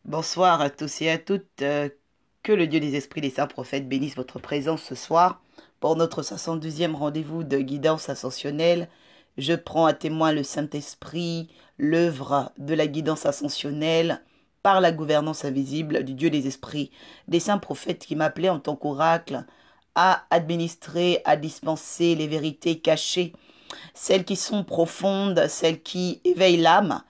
Bonsoir à tous et à toutes. Que le Dieu des esprits des saints prophètes bénisse votre présence ce soir pour notre 72e rendez-vous de guidance ascensionnelle. Je prends à témoin le Saint-Esprit, l'œuvre de la guidance ascensionnelle par la gouvernance invisible du Dieu des esprits des saints prophètes qui m'appelaient en tant qu'oracle à administrer, à dispenser les vérités cachées, celles qui sont profondes, celles qui éveillent l'âme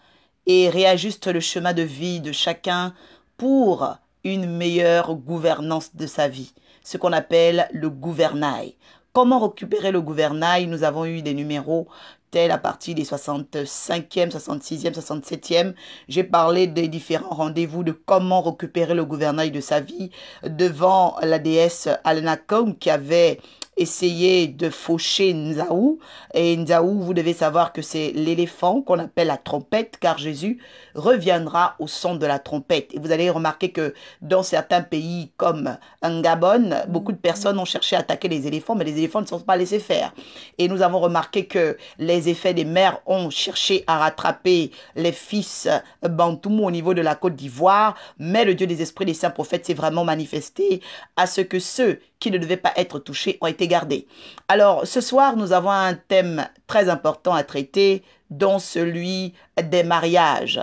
et réajuste le chemin de vie de chacun pour une meilleure gouvernance de sa vie, ce qu'on appelle le gouvernail. Comment récupérer le gouvernail? Nous avons eu des numéros tels à partir des 65e, 66e, 67e. J'ai parlé des différents rendez-vous de comment récupérer le gouvernail de sa vie devant la déesse Alnakom qui avait essayé de faucher Nzaou. Et Nzaou, vous devez savoir que c'est l'éléphant qu'on appelle la trompette, car Jésus reviendra au son de la trompette. Et vous allez remarquer que dans certains pays comme un Gabon, beaucoup de personnes ont cherché à attaquer les éléphants, mais les éléphants ne sont pas laissés faire. Et nous avons remarqué que les effets des mers ont cherché à rattraper les fils Bantoumou au niveau de la Côte d'Ivoire, mais le Dieu des esprits des saints prophètes s'est vraiment manifesté à ce que ceux qui ne devaient pas être touchés ont été gardés. Alors, ce soir, nous avons un thème très important à traiter, dont celui des mariages.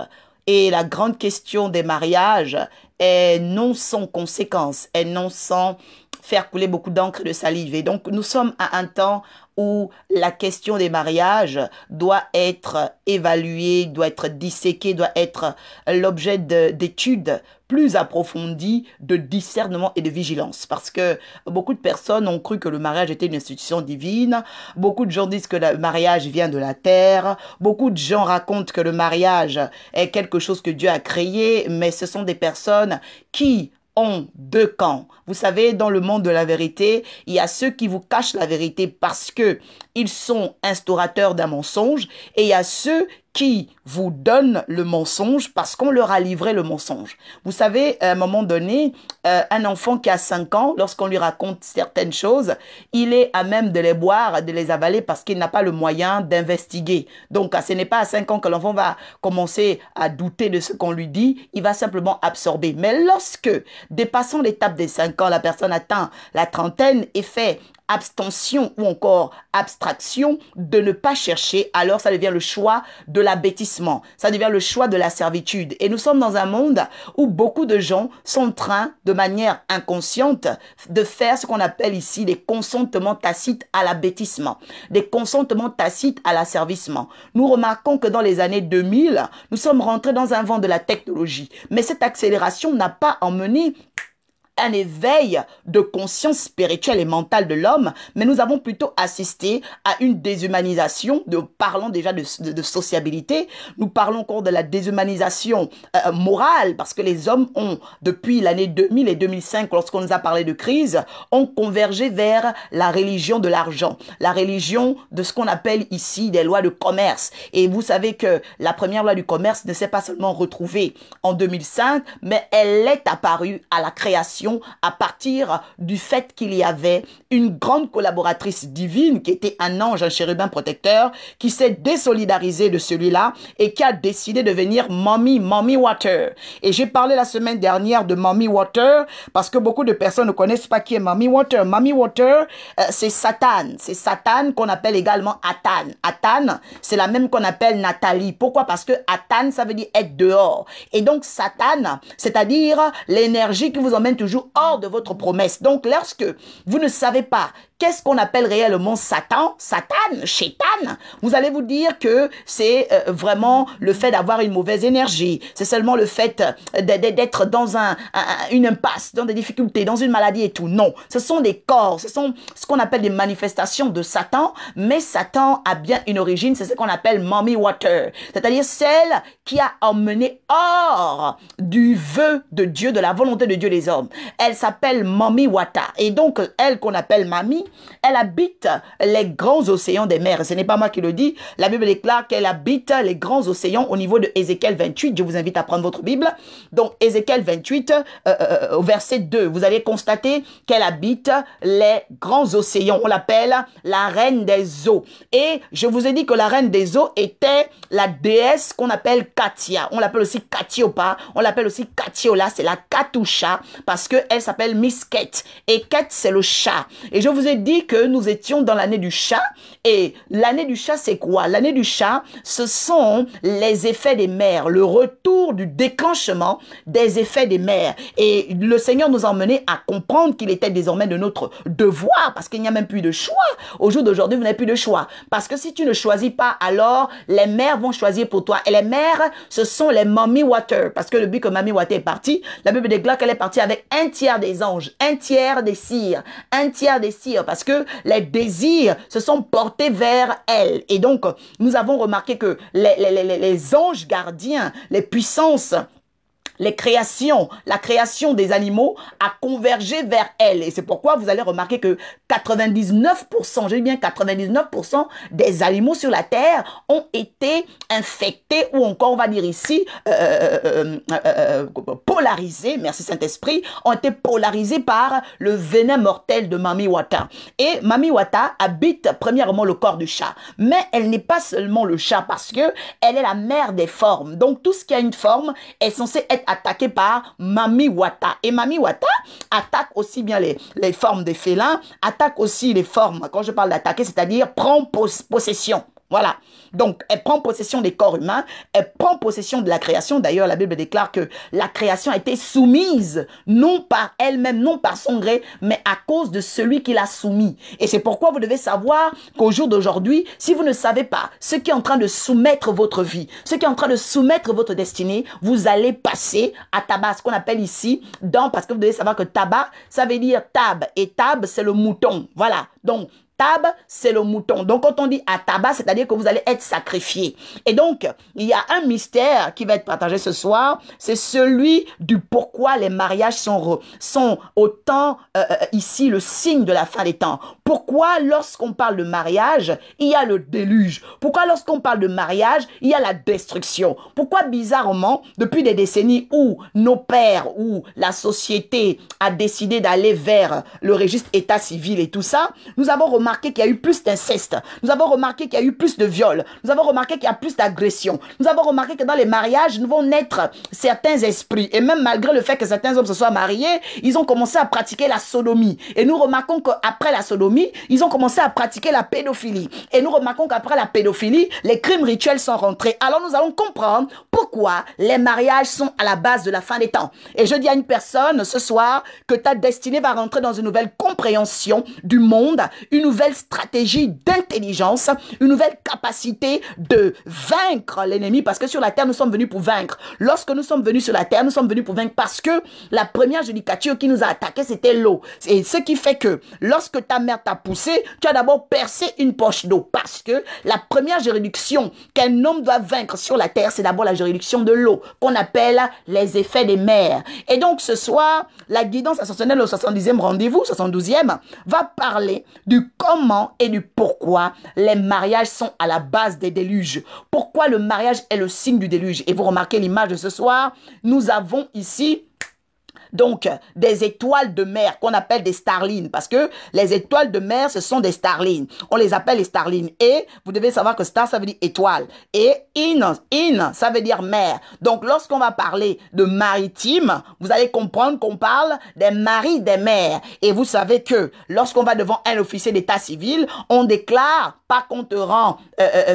Et la grande question des mariages est non sans conséquences, est non sans faire couler beaucoup d'encre et de salive. Et donc, nous sommes à un temps où la question des mariages doit être évaluée, doit être disséquée, doit être l'objet d'études plus approfondies, de discernement et de vigilance. Parce que beaucoup de personnes ont cru que le mariage était une institution divine. Beaucoup de gens disent que le mariage vient de la terre. Beaucoup de gens racontent que le mariage est quelque chose que Dieu a créé. Mais ce sont des personnes qui ont deux camps. Vous savez, dans le monde de la vérité, il y a ceux qui vous cachent la vérité parce que ils sont instaurateurs d'un mensonge, et il y a ceux qui vous donnent le mensonge parce qu'on leur a livré le mensonge. Vous savez, à un moment donné, un enfant qui a 5 ans, lorsqu'on lui raconte certaines choses, il est à même de les boire, de les avaler parce qu'il n'a pas le moyen d'investiguer. Donc, ce n'est pas à 5 ans que l'enfant va commencer à douter de ce qu'on lui dit, il va simplement absorber. Mais lorsque, dépassant l'étape des 5 ans, la personne atteint la trentaine et fait abstention ou encore abstraction de ne pas chercher, alors ça devient le choix de l'abêtissement, ça devient le choix de la servitude. Et nous sommes dans un monde où beaucoup de gens sont en train, de manière inconsciente, de faire ce qu'on appelle ici des consentements tacites à l'abêtissement, des consentements tacites à l'asservissement. Nous remarquons que dans les années 2000, nous sommes rentrés dans un vent de la technologie, mais cette accélération n'a pas emmené un éveil de conscience spirituelle et mentale de l'homme, mais nous avons plutôt assisté à une déshumanisation. Parlons déjà de sociabilité, nous parlons encore de la déshumanisation morale, parce que les hommes ont, depuis l'année 2000 et 2005, lorsqu'on nous a parlé de crise, ont convergé vers la religion de l'argent, la religion de ce qu'on appelle ici des lois de commerce. Et vous savez que la première loi du commerce ne s'est pas seulement retrouvée en 2005, mais elle est apparue à la création à partir du fait qu'il y avait une grande collaboratrice divine qui était un ange, un chérubin protecteur, qui s'est désolidarisé de celui-là et qui a décidé de devenir Mommy Water. Et j'ai parlé la semaine dernière de Mommy Water parce que beaucoup de personnes ne connaissent pas qui est Mommy Water. Mommy Water, c'est Satan. C'est Satan qu'on appelle également Atan. Atan, c'est la même qu'on appelle Nathalie. Pourquoi? Parce que Atan, ça veut dire être dehors. Et donc Satan, c'est-à-dire l'énergie qui vous emmène toujours hors de votre promesse. Donc, lorsque vous ne savez pas qu'est-ce qu'on appelle réellement Satan, Shaitan, vous allez vous dire que c'est vraiment le fait d'avoir une mauvaise énergie. C'est seulement le fait d'être dans une impasse, dans des difficultés, dans une maladie et tout. Non, ce sont des corps, ce sont ce qu'on appelle des manifestations de Satan, mais Satan a bien une origine, c'est ce qu'on appelle Mommy Water, c'est-à-dire celle qui a emmené hors du vœu de Dieu, de la volonté de Dieu les hommes. Elle s'appelle Mommy Wata. Et donc, elle qu'on appelle Mamie, elle habite les grands océans des mers. Ce n'est pas moi qui le dis. La Bible déclare qu'elle habite les grands océans au niveau de Ézéchiel 28. Je vous invite à prendre votre Bible. Donc, Ézéchiel 28, au verset 2, vous allez constater qu'elle habite les grands océans. On l'appelle la reine des eaux. Et je vous ai dit que la reine des eaux était la déesse qu'on appelle Katia. On l'appelle aussi Katiopa. On l'appelle aussi Katiola. C'est la Katusha parce qu'elle s'appelle Miss Kate. Et Kate, c'est le chat. Et je vous ai dit que nous étions dans l'année du chat. Et l'année du chat, c'est quoi? L'année du chat, ce sont les effets des mers, le retour du déclenchement des effets des mers. Et le Seigneur nous a emmenés à comprendre qu'il était désormais de notre devoir, parce qu'il n'y a même plus de choix. Au jour d'aujourd'hui, vous n'avez plus de choix. Parce que si tu ne choisis pas, alors les mères vont choisir pour toi. Et les mères, ce sont les mommy water. Parce que depuis que Mamie Water est partie, la Bible déclare qu'elle est partie avec un tiers des anges, un tiers des cires, un tiers des cires, parce que les désirs se sont portés vers elle. Et donc, nous avons remarqué que les anges gardiens, les puissances, les créations, la création des animaux a convergé vers elle. Et c'est pourquoi vous allez remarquer que 99%, je dis bien 99% des animaux sur la terre ont été infectés ou encore, on va dire ici, polarisés, merci Saint-Esprit, ont été polarisés par le venin mortel de Mami Wata. Et Mami Wata habite premièrement le corps du chat. Mais elle n'est pas seulement le chat parce que elle est la mère des formes. Donc tout ce qui a une forme est censé être attaqué par Mami Wata. Et Mami Wata attaque aussi bien les formes des félins, attaque aussi les formes, quand je parle d'attaquer, c'est-à-dire prend possession. Voilà. Donc, elle prend possession des corps humains, elle prend possession de la création. D'ailleurs, la Bible déclare que la création a été soumise, non par elle-même, non par son gré, mais à cause de celui qui l'a soumis. Et c'est pourquoi vous devez savoir qu'au jour d'aujourd'hui, si vous ne savez pas ce qui est en train de soumettre votre vie, ce qui est en train de soumettre votre destinée, vous allez passer à tabac, ce qu'on appelle ici, parce que vous devez savoir que tabac, ça veut dire tab, et tab, c'est le mouton. Voilà. Donc, tab, c'est le mouton. Donc, quand on dit à tabac, c'est-à-dire que vous allez être sacrifié. Et donc, il y a un mystère qui va être partagé ce soir. C'est celui du pourquoi les mariages sont autant ici le signe de la fin des temps. Pourquoi, lorsqu'on parle de mariage, il y a le déluge? Pourquoi, lorsqu'on parle de mariage, il y a la destruction? Pourquoi, bizarrement, depuis des décennies où nos pères, où la société a décidé d'aller vers le registre état civil et tout ça, nous avons remarqué qu'il y a eu plus d'inceste. Nous avons remarqué qu'il y a eu plus de viols. Nous avons remarqué qu'il y a plus d'agressions. Nous avons remarqué que dans les mariages, nous vont naître certains esprits. Et même malgré le fait que certains hommes se soient mariés, ils ont commencé à pratiquer la sodomie. Et nous remarquons qu'après la sodomie, ils ont commencé à pratiquer la pédophilie. Et nous remarquons qu'après la pédophilie, les crimes rituels sont rentrés. Alors nous allons comprendre pourquoi les mariages sont à la base de la fin des temps. Et je dis à une personne ce soir que ta destinée va rentrer dans une nouvelle compréhension du monde, une nouvelle stratégie d'intelligence, une nouvelle capacité de vaincre l'ennemi, parce que sur la terre, nous sommes venus pour vaincre. Lorsque nous sommes venus sur la terre, nous sommes venus pour vaincre parce que la première judicature qui nous a attaqué, c'était l'eau. Et ce qui fait que lorsque ta mère t'a poussé, tu as d'abord percé une poche d'eau, parce que la première juridiction qu'un homme doit vaincre sur la terre, c'est d'abord la juridiction de l'eau, qu'on appelle les effets des mers. Et donc ce soir, la guidance ascensionnelle au 70e rendez-vous, 72e, va parler du comment et du pourquoi les mariages sont à la base des déluges. Pourquoi le mariage est le signe du déluge. Et vous remarquez l'image de ce soir, nous avons ici donc des étoiles de mer qu'on appelle des starlines, parce que les étoiles de mer, ce sont des starlines. On les appelle les starlines. Et vous devez savoir que star, ça veut dire étoile. Et in, ça veut dire mer. Donc lorsqu'on va parler de maritime, vous allez comprendre qu'on parle des maris des mers. Et vous savez que lorsqu'on va devant un officier d'état civil, on déclare pas qu'on te rend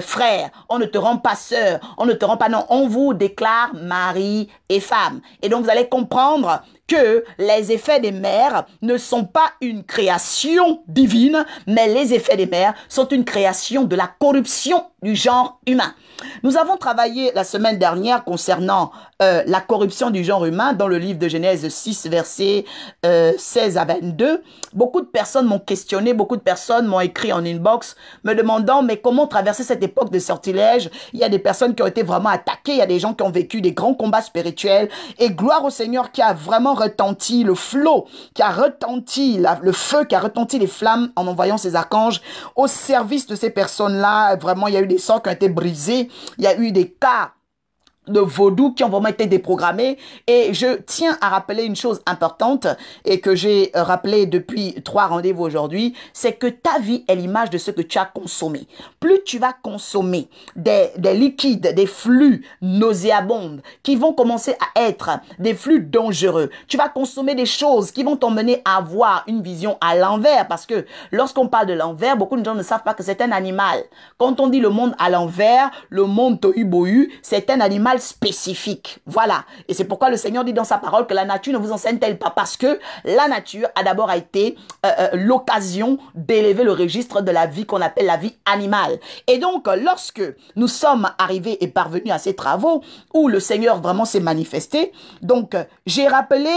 frère, on ne te rend pas sœur, on ne te rend pas non, on vous déclare mari et femme. Et donc vous allez comprendre que les effets des mers ne sont pas une création divine, mais les effets des mers sont une création de la corruption du genre humain. Nous avons travaillé la semaine dernière concernant la corruption du genre humain dans le livre de Genèse 6, versets 16 à 22. Beaucoup de personnes m'ont questionné, beaucoup de personnes m'ont écrit en inbox me demandant mais comment traverser cette époque de sortilège. Il y a des personnes qui ont été vraiment attaquées, il y a des gens qui ont vécu des grands combats spirituels et gloire au Seigneur qui a vraiment retenti le flot, qui a retenti le feu, qui a retenti les flammes en envoyant ses archanges au service de ces personnes-là. Vraiment, il y a eu des sangs qui ont été brisés, il y a eu des cas de vaudou qui ont vraiment été déprogrammés. Et je tiens à rappeler une chose importante et que j'ai rappelé depuis 3 rendez-vous aujourd'hui, c'est que ta vie est l'image de ce que tu as consommé. Plus tu vas consommer des liquides, des flux nauséabonds qui vont commencer à être des flux dangereux, tu vas consommer des choses qui vont t'emmener à avoir une vision à l'envers, parce que lorsqu'on parle de l'envers, beaucoup de gens ne savent pas que c'est un animal. Quand on dit le monde à l'envers, le monde tohu-bohu, c'est un animal spécifique. Voilà. Et c'est pourquoi le Seigneur dit dans sa parole que la nature ne vous enseigne-t-elle pas, parce que la nature a d'abord été l'occasion d'élever le registre de la vie qu'on appelle la vie animale. Et donc, lorsque nous sommes arrivés et parvenus à ces travaux où le Seigneur vraiment s'est manifesté, donc j'ai rappelé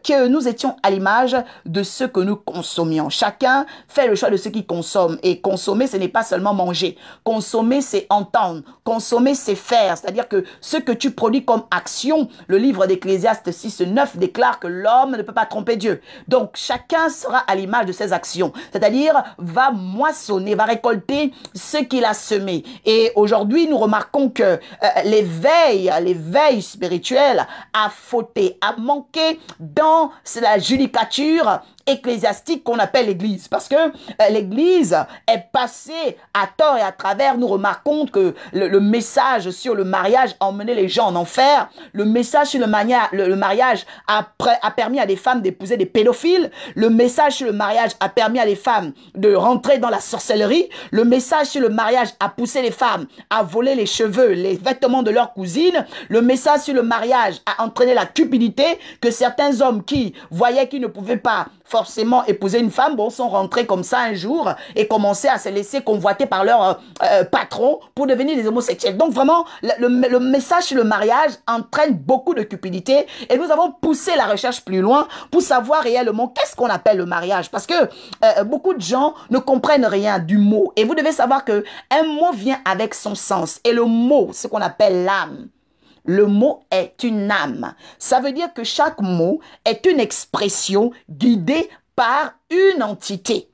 que nous étions à l'image de ce que nous consommions. Chacun fait le choix de ce qu'il consomme. Et consommer, ce n'est pas seulement manger. Consommer, c'est entendre. Consommer, c'est faire. C'est-à-dire que ce que tu produis comme action, le livre d'Ecclésiaste 6:9 déclare que l'homme ne peut pas tromper Dieu. Donc, chacun sera à l'image de ses actions. C'est-à-dire, va moissonner, va récolter ce qu'il a semé. Et aujourd'hui, nous remarquons que l'éveil spirituel a fauté, a manqué dans la judicature ecclésiastique qu'on appelle l'Église, parce que l'Église est passée à tort et à travers. Nous remarquons que le message sur le mariage a emmené les gens en enfer. Le message sur le mariage a permis à des femmes d'épouser des pédophiles. Le message sur le mariage a permis à des femmes de rentrer dans la sorcellerie. Le message sur le mariage a poussé les femmes à voler les cheveux, les vêtements de leurs cousines. Le message sur le mariage a entraîné la cupidité, que certains hommes qui voyaient qu'ils ne pouvaient pas forcément épouser une femme, bon, sont rentrés comme ça un jour et commençaient à se laisser convoiter par leur patron pour devenir des homosexuels. Donc vraiment, le message sur le mariage entraîne beaucoup de cupidité, et nous avons poussé la recherche plus loin pour savoir réellement qu'est-ce qu'on appelle le mariage, parce que beaucoup de gens ne comprennent rien du mot, et vous devez savoir que un mot vient avec son sens, et le mot, ce qu'on appelle l'âme. Le mot est une âme. Ça veut dire que chaque mot est une expression guidée par une entité.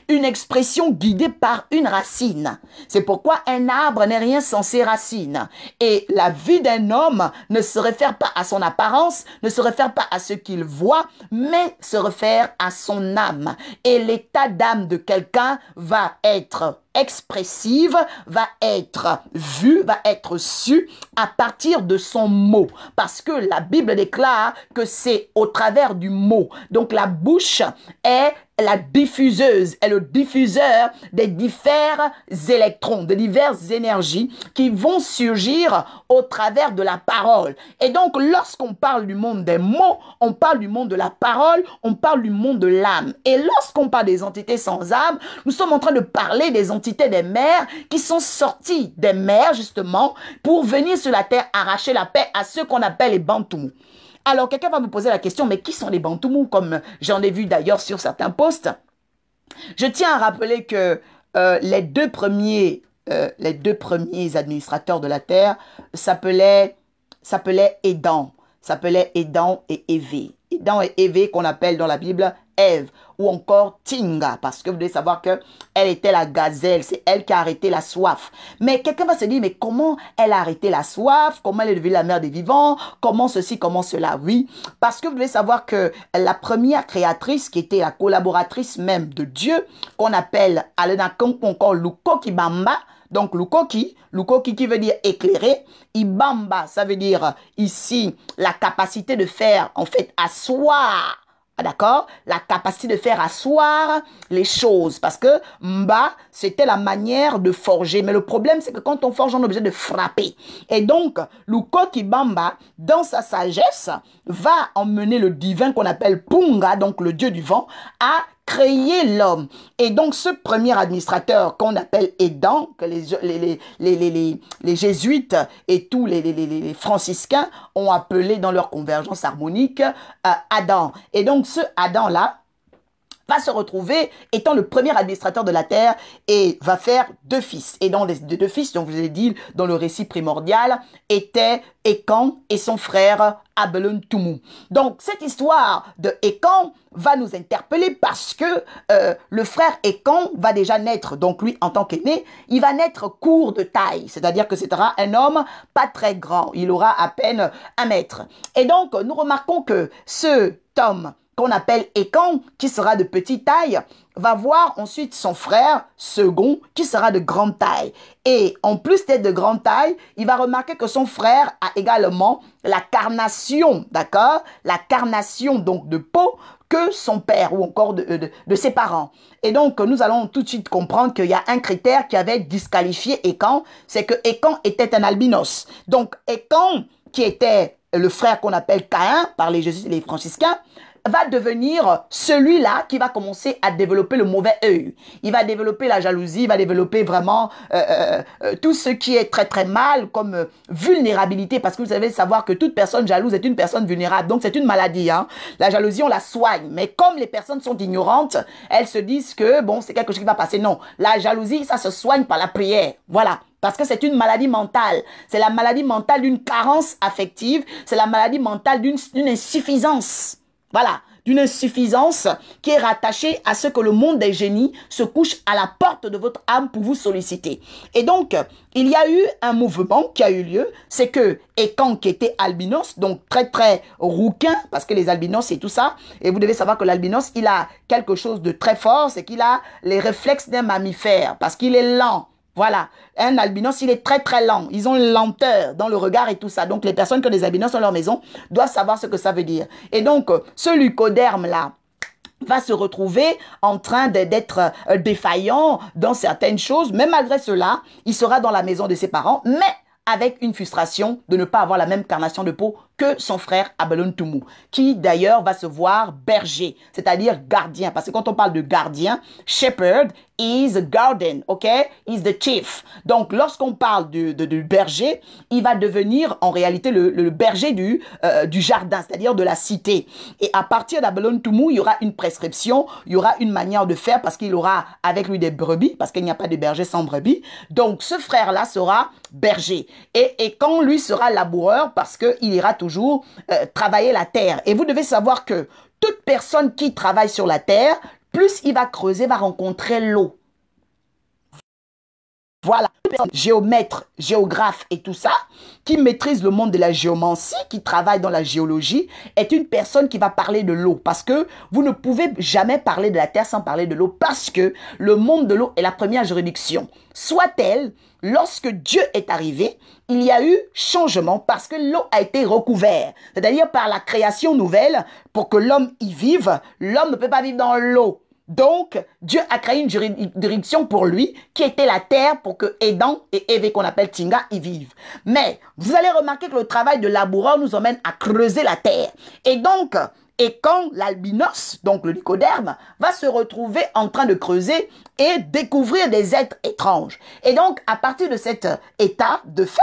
Une expression guidée par une racine. C'est pourquoi un arbre n'est rien sans ses racines. Et la vie d'un homme ne se réfère pas à son apparence, ne se réfère pas à ce qu'il voit, mais se réfère à son âme. Et l'état d'âme de quelqu'un va être expressive, va être vue, va être su à partir de son mot. Parce que la Bible déclare que c'est au travers du mot. Donc la bouche est la diffuseuse, est le diffuseur des divers électrons, de diverses énergies qui vont surgir au travers de la parole. Et donc, lorsqu'on parle du monde des mots, on parle du monde de la parole, on parle du monde de l'âme. Et lorsqu'on parle des entités sans âme, nous sommes en train de parler des entités des mers qui sont sorties des mers, justement, pour venir sur la terre arracher la paix à ceux qu'on appelle les Bantous. Alors, quelqu'un va me poser la question, mais qui sont les Bantous, comme j'en ai vu d'ailleurs sur certains posts? Je tiens à rappeler que les deux premiers administrateurs de la terre s'appelaient Édan. S'appelaient Édan et Évé. Édan et Évé qu'on appelle dans la Bible Ève, ou encore Tinga, parce que vous devez savoir que elle était la gazelle, c'est elle qui a arrêté la soif. Mais quelqu'un va se dire, mais comment elle a arrêté la soif? Comment elle est devenue la mère des vivants? Comment ceci, comment cela? Oui, parce que vous devez savoir que la première créatrice, qui était la collaboratrice même de Dieu, qu'on appelle Alenakonk, encore Lukoki Bamba. Donc, Lukoki qui veut dire éclairer. Ibamba, ça veut dire ici la capacité de faire, en fait, asseoir. D'accord? La capacité de faire asseoir les choses. Parce que Mba, c'était la manière de forger. Mais le problème, c'est que quand on forge, on est obligé de frapper. Et donc, Lukoki Bamba, dans sa sagesse, va emmener le divin qu'on appelle Punga, donc le dieu du vent, à créer l'homme. Et donc, ce premier administrateur qu'on appelle Édan, que les jésuites et tous les franciscains ont appelé dans leur convergence harmonique Adam. Et donc, ce Adam-là va se retrouver étant le premier administrateur de la terre et va faire deux fils. Et dans les deux fils, dont je vous ai dit dans le récit primordial, étaient Écan et son frère Abelon-Tumu. Donc cette histoire de Écan va nous interpeller parce que le frère Écan va déjà naître, donc lui en tant qu'aîné, il va naître court de taille, c'est-à-dire que c'est un homme pas très grand, il aura à peine 1 mètre. Et donc nous remarquons que ce homme qu'on appelle Écan, qui sera de petite taille, va voir ensuite son frère second, qui sera de grande taille. Et en plus d'être de grande taille, il va remarquer que son frère a également la carnation, d'accord? La carnation donc de peau que son père ou encore de ses parents. Et donc, nous allons tout de suite comprendre qu'il y a un critère qui avait disqualifié Écan, c'est que Écan était un albinos. Donc, Écan, qui était le frère qu'on appelle Caïn par les jésuites et les franciscains, va devenir celui-là qui va commencer à développer le mauvais œil. Il va développer la jalousie, il va développer vraiment tout ce qui est très très mal comme vulnérabilité, parce que vous savez savoir que toute personne jalouse est une personne vulnérable, donc c'est une maladie. Hein. La jalousie, on la soigne, mais comme les personnes sont ignorantes, elles se disent que bon, c'est quelque chose qui va passer. Non, la jalousie, ça se soigne par la prière, voilà. Parce que c'est une maladie mentale. C'est la maladie mentale d'une carence affective, c'est la maladie mentale d'une insuffisance. Voilà, d'une insuffisance qui est rattachée à ce que le monde des génies se couche à la porte de votre âme pour vous solliciter. Et donc, il y a eu un mouvement qui a eu lieu, c'est que Écan qui était albinos, donc très très rouquin, parce que les albinos c'est tout ça, et vous devez savoir que l'albinos, il a quelque chose de très fort, c'est qu'il a les réflexes d'un mammifère, parce qu'il est lent. Voilà, un albinos, il est très très lent. Ils ont une lenteur dans le regard et tout ça. Donc les personnes qui ont des albinos dans leur maison doivent savoir ce que ça veut dire. Et donc, ce lycoderme-là va se retrouver en train d'être défaillant dans certaines choses. Mais malgré cela, il sera dans la maison de ses parents, mais avec une frustration de ne pas avoir la même carnation de peau que son frère Abelon-Tumu, qui d'ailleurs va se voir berger, c'est-à-dire gardien. Parce que quand on parle de gardien, shepherd is a garden, ok? Is the chief. Donc, lorsqu'on parle du berger, il va devenir en réalité le berger du jardin, c'est-à-dire de la cité. Et à partir d'Abelon-Tumu, il y aura une prescription, il y aura une manière de faire parce qu'il aura avec lui des brebis, parce qu'il n'y a pas de berger sans brebis. Donc, ce frère-là sera berger. Et quand lui sera laboureur parce qu'il ira toujours travailler la terre. Et vous devez savoir que toute personne qui travaille sur la terre, plus il va creuser, va rencontrer l'eau. Voilà, géomètre, géographe et tout ça, qui maîtrise le monde de la géomancie, qui travaille dans la géologie, est une personne qui va parler de l'eau. Parce que vous ne pouvez jamais parler de la terre sans parler de l'eau, parce que le monde de l'eau est la première juridiction. Soit-elle, lorsque Dieu est arrivé, il y a eu changement parce que l'eau a été recouverte. C'est-à-dire par la création nouvelle, pour que l'homme y vive, l'homme ne peut pas vivre dans l'eau. Donc, Dieu a créé une juridiction pour lui, qui était la terre, pour que Adam et Ève, qu'on appelle Tinga, y vivent. Mais, vous allez remarquer que le travail de laboureur nous emmène à creuser la terre. Et donc, et quand l'albinos, donc le lycoderme, va se retrouver en train de creuser et découvrir des êtres étranges. Et donc, à partir de cet état de fait,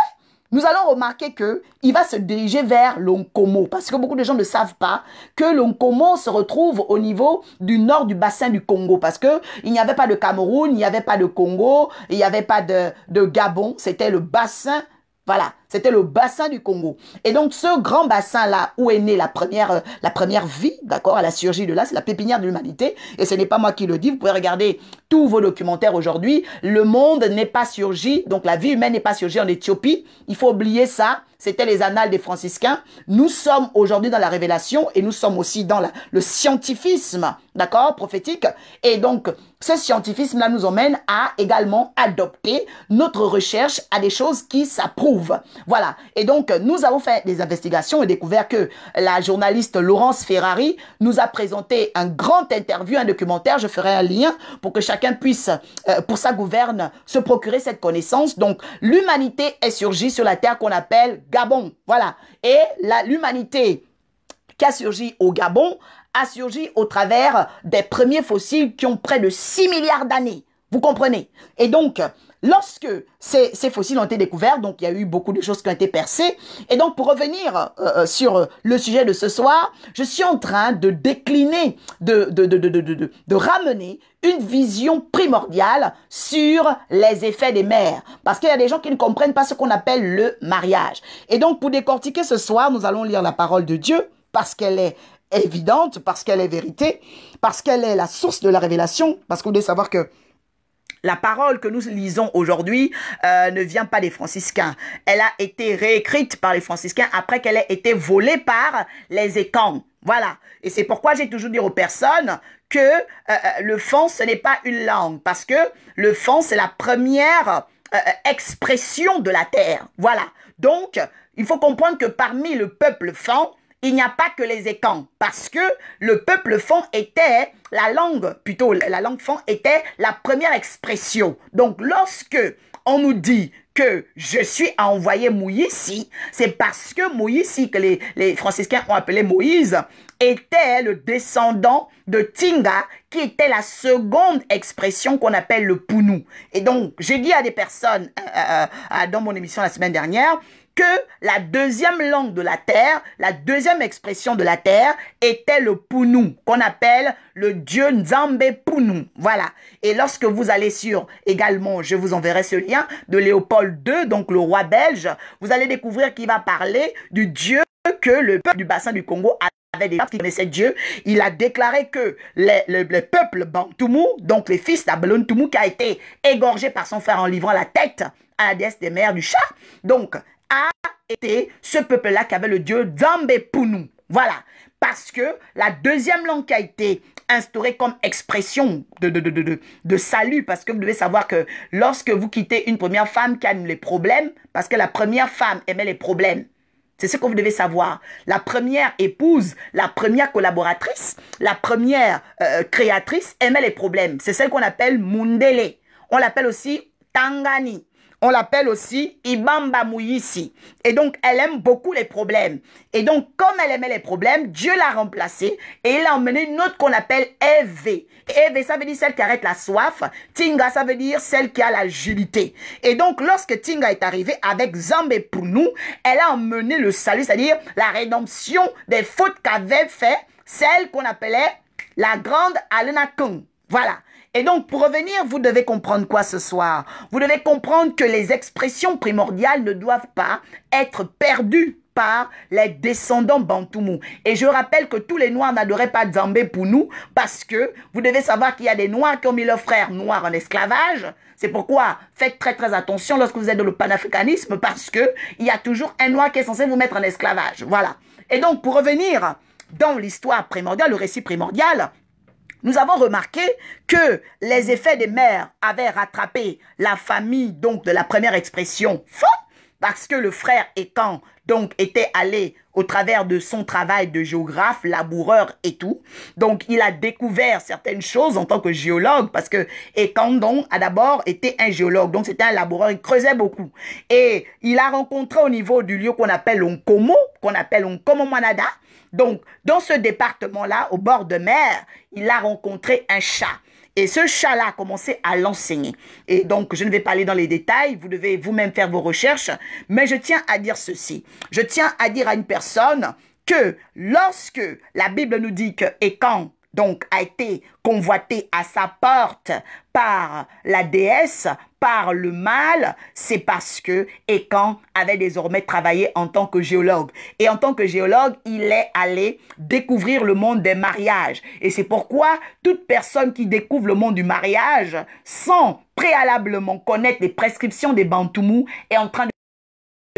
nous allons remarquer qu'il va se diriger vers l'Onkomo, parce que beaucoup de gens ne savent pas que l'Onkomo se retrouve au niveau du nord du bassin du Congo, parce que il n'y avait pas de Cameroun, il n'y avait pas de Congo, il n'y avait pas de Gabon, c'était le bassin, voilà, c'était le bassin du Congo. Et donc, ce grand bassin-là, où est née la première vie, d'accord, elle a surgi de là, c'est la pépinière de l'humanité. Et ce n'est pas moi qui le dis, vous pouvez regarder tous vos documentaires aujourd'hui. Le monde n'est pas surgi, donc la vie humaine n'est pas surgie en Éthiopie. Il faut oublier ça. C'était les annales des franciscains. Nous sommes aujourd'hui dans la révélation et nous sommes aussi dans le scientifisme, d'accord, prophétique. Et donc, ce scientifisme-là nous emmène à également adopter notre recherche à des choses qui s'approuvent. Voilà. Et donc, nous avons fait des investigations et découvert que la journaliste Laurence Ferrari nous a présenté un grand interview, un documentaire. Je ferai un lien pour que chacun puisse, pour sa gouverne, se procurer cette connaissance. Donc, l'humanité est surgie sur la terre qu'on appelle Gabon. Voilà. Et l'humanité qui a surgi au Gabon a surgi au travers des premiers fossiles qui ont près de 6 milliards d'années. Vous comprenez? Et donc, lorsque ces fossiles ont été découverts, donc il y a eu beaucoup de choses qui ont été percées. Et donc, pour revenir sur le sujet de ce soir, je suis en train de décliner, de ramener une vision primordiale sur les effets des mères. Parce qu'il y a des gens qui ne comprennent pas ce qu'on appelle le mariage. Et donc, pour décortiquer ce soir, nous allons lire la parole de Dieu parce qu'elle est évidente, parce qu'elle est vérité, parce qu'elle est la source de la révélation, parce que vous devez savoir que la parole que nous lisons aujourd'hui ne vient pas des franciscains. Elle a été réécrite par les franciscains après qu'elle ait été volée par les écans. Voilà. Et c'est pourquoi j'ai toujours dit aux personnes que le fon, ce n'est pas une langue. Parce que le fon, c'est la première expression de la terre. Voilà. Donc, il faut comprendre que parmi le peuple fon, il n'y a pas que les écans, parce que le peuple fon était la langue fon était la première expression. Donc, lorsque on nous dit que je suis envoyé Moïse, c'est parce que Moïse, que les franciscains ont appelé Moïse, était le descendant de Tinga, qui était la seconde expression qu'on appelle le Pounou. Et donc, j'ai dit à des personnes dans mon émission la semaine dernière, que la deuxième langue de la terre, la deuxième expression de la terre était le Pounou, qu'on appelle le dieu Nzambe Pounou. Voilà. Et lorsque vous allez sur, également, je vous enverrai ce lien, de Léopold II, donc le roi belge, vous allez découvrir qu'il va parler du dieu que le peuple du bassin du Congo avait déjà, qui connaissait Dieu. Il a déclaré que le peuple Bantoumou, donc les fils d'Abelon Toumou, qui a été égorgé par son frère en livrant la tête à la déesse des mers du chat, donc a été ce peuple-là qui avait le dieu Nzambe Pounou. Voilà. Parce que la deuxième langue qui a été instaurée comme expression de salut, parce que vous devez savoir que lorsque vous quittez une première femme qui a les problèmes, parce que la première femme aimait les problèmes, c'est ce que vous devez savoir. La première épouse, la première collaboratrice, la première créatrice aimait les problèmes. C'est celle qu'on appelle Mundele. On l'appelle aussi Tangani. On l'appelle aussi Ibamba Mouyisi. Et donc, elle aime beaucoup les problèmes. Et donc, comme elle aimait les problèmes, Dieu l'a remplacée et il a emmené une autre qu'on appelle Eve. Eve, ça veut dire celle qui arrête la soif. Tinga, ça veut dire celle qui a l'agilité. Et donc, lorsque Tinga est arrivée avec Zambé pour nous, elle a emmené le salut, c'est-à-dire la rédemption des fautes qu'avait fait celle qu'on appelait la grande Alena Kung. Voilà. Et donc, pour revenir, vous devez comprendre quoi ce soir? Vous devez comprendre que les expressions primordiales ne doivent pas être perdues par les descendants Bantoumou. Et je rappelle que tous les Noirs n'adoraient pas Nzambe pour nous, parce que vous devez savoir qu'il y a des Noirs qui ont mis leurs frères noirs en esclavage. C'est pourquoi faites très très attention lorsque vous êtes dans le panafricanisme, parce que il y a toujours un Noir qui est censé vous mettre en esclavage. Voilà. Et donc, pour revenir dans l'histoire primordiale, le récit primordial, nous avons remarqué que les effets des mers avaient rattrapé la famille donc de la première expression fond, parce que le frère Ekan donc était allé au travers de son travail de géographe, laboureur et tout. Donc il a découvert certaines choses en tant que géologue, parce que Ekan donc a d'abord été un géologue, donc c'était un laboureur, il creusait beaucoup. Et il a rencontré au niveau du lieu qu'on appelle Onkomo, Manada. Donc, dans ce département-là, au bord de mer, il a rencontré un chat. Et ce chat-là a commencé à l'enseigner. Et donc, je ne vais pas aller dans les détails, vous devez vous-même faire vos recherches, mais je tiens à dire ceci. Je tiens à dire à une personne que lorsque la Bible nous dit que Ekan donc a été convoité à sa porte par la déesse, par le mal, c'est parce que Ekan avait désormais travaillé en tant que géologue. Et en tant que géologue, il est allé découvrir le monde des mariages. Et c'est pourquoi toute personne qui découvre le monde du mariage, sans préalablement connaître les prescriptions des Bantoumou, est en train de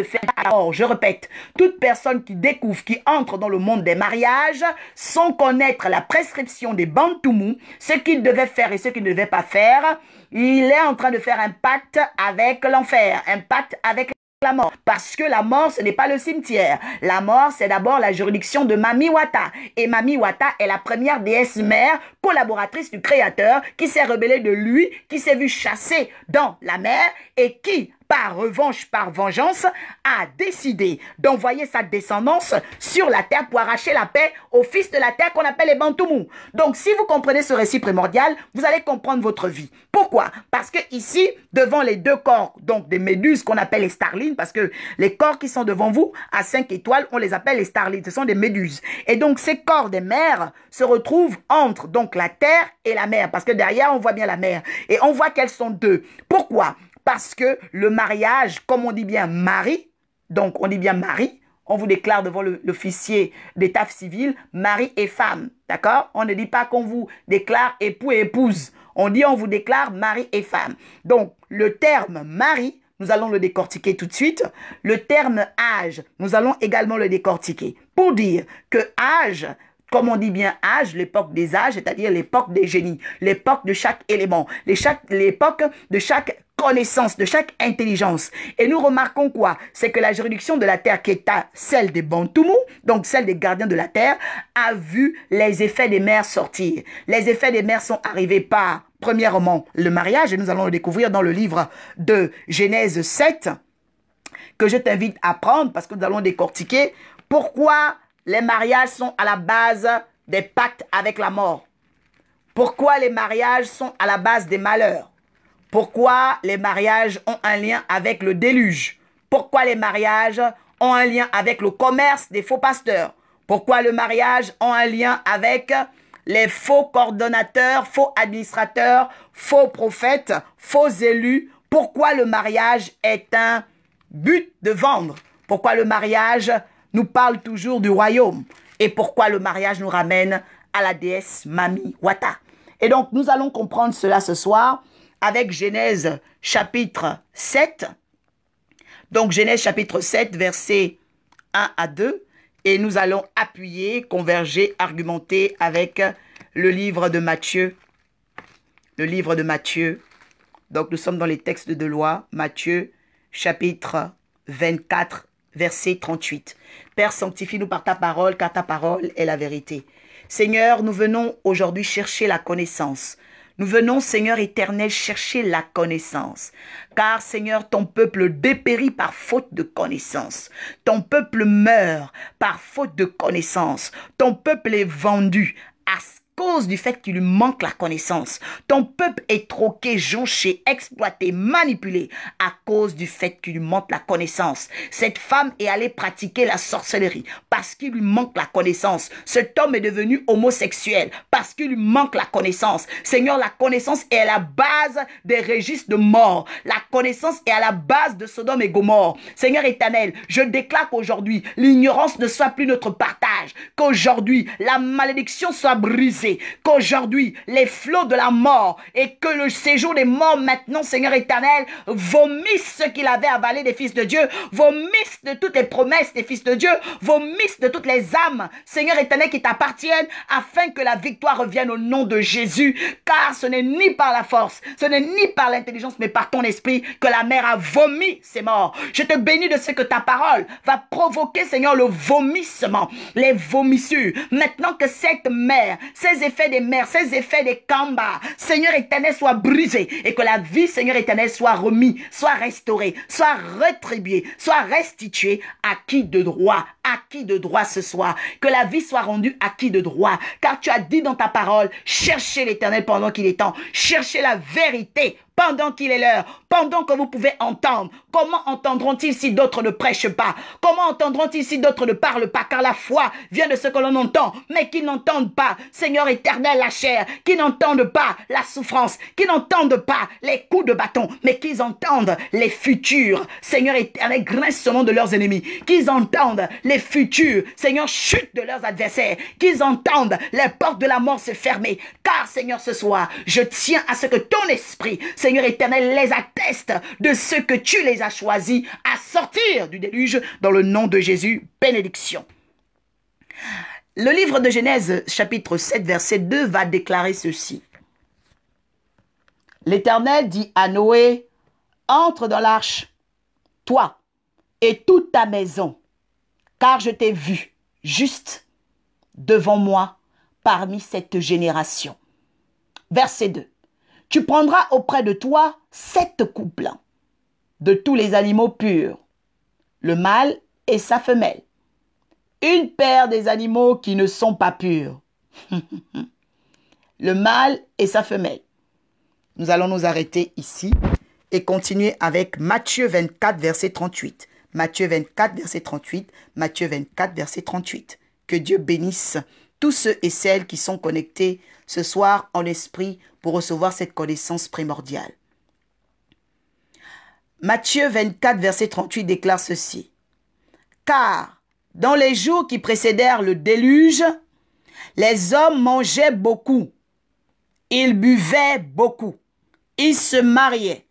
faire. Alors, je répète, toute personne qui découvre, qui entre dans le monde des mariages, sans connaître la prescription des Bantoumou, ce qu'il devait faire et ce qu'il ne devait pas faire, il est en train de faire un pacte avec l'enfer, un pacte avec la mort. Parce que la mort, ce n'est pas le cimetière. La mort, c'est d'abord la juridiction de Mami Wata. Et Mami Wata est la première déesse mère, collaboratrice du Créateur, qui s'est rebellée de lui, qui s'est vue chasser dans la mer et qui, par revanche, par vengeance, a décidé d'envoyer sa descendance sur la terre pour arracher la paix aux fils de la terre qu'on appelle les Bantoumous. Donc, si vous comprenez ce récit primordial, vous allez comprendre votre vie. Pourquoi? Parce que ici, devant les deux corps, donc des méduses qu'on appelle les starlines, parce que les corps qui sont devant vous, à 5 étoiles, on les appelle les starlines, ce sont des méduses. Et donc, ces corps des mers se retrouvent entre donc la terre et la mer, parce que derrière, on voit bien la mer. Et on voit qu'elles sont deux. Pourquoi? Parce que le mariage, comme on dit bien mari, donc on dit bien mari, on vous déclare devant l'officier d'état civil, mari et femme, d'accord? On ne dit pas qu'on vous déclare époux et épouse. On dit on vous déclare mari et femme. Donc, le terme mari, nous allons le décortiquer tout de suite. Le terme âge, nous allons également le décortiquer. Pour dire que âge, comme on dit bien âge, l'époque des âges, c'est-à-dire l'époque des génies, l'époque de chaque élément, l'époque de chaque connaissance, de chaque intelligence. Et nous remarquons quoi? C'est que la juridiction de la terre qui est à celle des Bantoumous, donc celle des gardiens de la terre, a vu les effets des mers sortir. Les effets des mers sont arrivés par, premièrement, le mariage, et nous allons le découvrir dans le livre de Genèse 7, que je t'invite à prendre parce que nous allons décortiquer pourquoi les mariages sont à la base des pactes avec la mort. Pourquoi les mariages sont à la base des malheurs. Pourquoi les mariages ont un lien avec le déluge. Pourquoi les mariages ont un lien avec le commerce des faux pasteurs. Pourquoi le mariage a un lien avec les faux coordonnateurs, faux administrateurs, faux prophètes, faux élus. Pourquoi le mariage est un but de vendre. Pourquoi le mariage nous parle toujours du royaume. Et pourquoi le mariage nous ramène à la déesse Mami Wata. Et donc, nous allons comprendre cela ce soir avec Genèse chapitre 7. Donc, Genèse chapitre 7, versets 1 à 2. Et nous allons appuyer, converger, argumenter avec le livre de Matthieu. Le livre de Matthieu. Donc, nous sommes dans les textes de loi. Matthieu chapitre 24, verset 38. Père, sanctifie-nous par ta parole, car ta parole est la vérité. Seigneur, nous venons aujourd'hui chercher la connaissance. Nous venons, Seigneur éternel, chercher la connaissance. Car, Seigneur, ton peuple dépérit par faute de connaissance. Ton peuple meurt par faute de connaissance. Ton peuple est vendu à cause du fait qu'il lui manque la connaissance. Ton peuple est troqué, jonché, exploité, manipulé à cause du fait qu'il lui manque la connaissance. Cette femme est allée pratiquer la sorcellerie parce qu'il lui manque la connaissance. Cet homme est devenu homosexuel parce qu'il lui manque la connaissance. Seigneur, la connaissance est à la base des registres de mort. La connaissance est à la base de Sodome et Gomorrhe. Seigneur éternel, je déclare qu'aujourd'hui, l'ignorance ne soit plus notre partage. Qu'aujourd'hui, la malédiction soit brisée. Qu'aujourd'hui, les flots de la mort et que le séjour des morts maintenant, Seigneur éternel, vomissent ce qu'il avait avalé des fils de Dieu, vomissent de toutes les promesses des fils de Dieu, vomissent de toutes les âmes, Seigneur éternel, qui t'appartiennent, afin que la victoire revienne au nom de Jésus, car ce n'est ni par la force, ce n'est ni par l'intelligence, mais par ton esprit que la mer a vomi ces morts. Je te bénis de ce que ta parole va provoquer, Seigneur, le vomissement, les vomissures. Maintenant que cette mer, ces effets des mers, ces effets des kambas, Seigneur éternel, soient brisés et que la vie, Seigneur éternel, soit remise, soit restaurée, soit rétribuée, soit restituée à qui de droit, ce soir. Que la vie soit rendue à qui de droit, car tu as dit dans ta parole, cherchez l'éternel pendant qu'il est temps, cherchez la vérité pendant qu'il est l'heure, pendant que vous pouvez entendre. Comment entendront-ils si d'autres ne prêchent pas? Comment entendront-ils si d'autres ne parlent pas? Car la foi vient de ce que l'on entend, mais qui n'entendent pas, Seigneur éternel, la chair, qui n'entendent pas la souffrance, qui n'entendent pas les coups de bâton, mais qu'ils entendent les futurs, Seigneur éternel, grincement de leurs ennemis, qu'ils entendent les futurs, Seigneur, chute de leurs adversaires, qu'ils entendent les portes de la mort se fermer. Car, Seigneur, ce soir, je tiens à ce que ton esprit, Seigneur éternel, les atteste de ce que tu les as choisis à sortir du déluge dans le nom de Jésus. Bénédiction. Le livre de Genèse, chapitre 7, verset 2, va déclarer ceci. L'Éternel dit à Noé, entre dans l'arche, toi et toute ta maison, car je t'ai vu juste devant moi parmi cette génération. Verset 2. Tu prendras auprès de toi 7 couples de tous les animaux purs, le mâle et sa femelle. Une paire des animaux qui ne sont pas purs, le mâle et sa femelle. Nous allons nous arrêter ici et continuer avec Matthieu 24, verset 38. Matthieu 24, verset 38. Matthieu 24, verset 38. Que Dieu bénisse tous ceux et celles qui sont connectés ce soir en esprit pour recevoir cette connaissance primordiale. Matthieu 24, verset 38 déclare ceci. Car dans les jours qui précédèrent le déluge, les hommes mangeaient beaucoup, ils buvaient beaucoup, ils se mariaient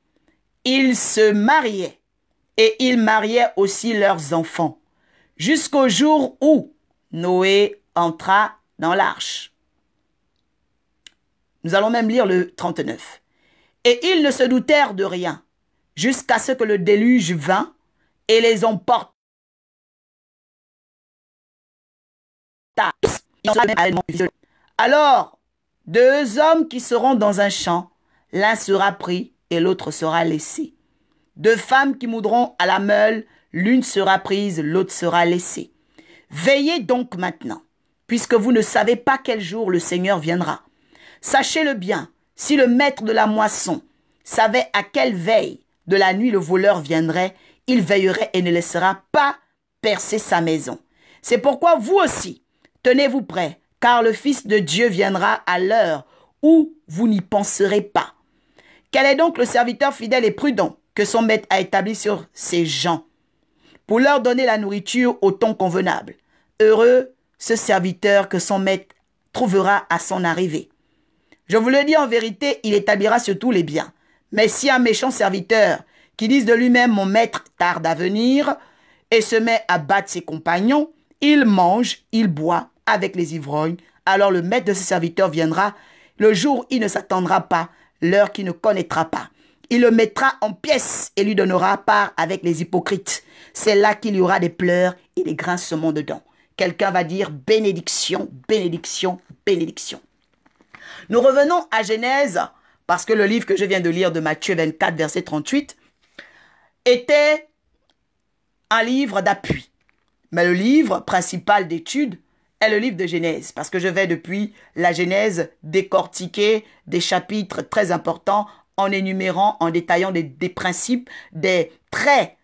et ils mariaient aussi leurs enfants, jusqu'au jour où Noé entra dans l'arche. Nous allons même lire le 39. Et ils ne se doutèrent de rien, jusqu'à ce que le déluge vint et les emporta. Alors, deux hommes qui seront dans un champ, l'un sera pris et l'autre sera laissé. Deux femmes qui moudront à la meule, l'une sera prise, l'autre sera laissée. Veillez donc maintenant, puisque vous ne savez pas quel jour le Seigneur viendra. Sachez-le bien, si le maître de la moisson savait à quelle veille de la nuit le voleur viendrait, il veillerait et ne laissera pas percer sa maison. C'est pourquoi vous aussi, tenez-vous prêts, car le Fils de Dieu viendra à l'heure où vous n'y penserez pas. Quel est donc le serviteur fidèle et prudent que son maître a établi sur ses gens pour leur donner la nourriture au temps convenable? Heureux ce serviteur que son maître trouvera à son arrivée. Je vous le dis en vérité, il établira sur tous les biens. Mais si un méchant serviteur qui dit de lui-même « Mon maître tarde à venir » et se met à battre ses compagnons, il mange, il boit avec les ivrognes, alors le maître de ce serviteur viendra le jour où il ne s'attendra pas, l'heure qu'il ne connaîtra pas. Il le mettra en pièces et lui donnera part avec les hypocrites. C'est là qu'il y aura des pleurs et des grincements de dents. Quelqu'un va dire bénédiction, bénédiction, bénédiction. Nous revenons à Genèse, parce que le livre que je viens de lire de Matthieu 24, verset 38, était un livre d'appui. Mais le livre principal d'étude est le livre de Genèse, parce que je vais depuis la Genèse décortiquer des chapitres très importants en énumérant, en détaillant des principes, des traits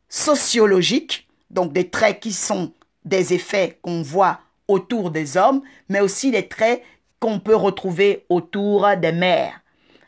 sociologiques, donc des traits qui sont des effets qu'on voit autour des hommes, mais aussi des traits qu'on peut retrouver autour des mers.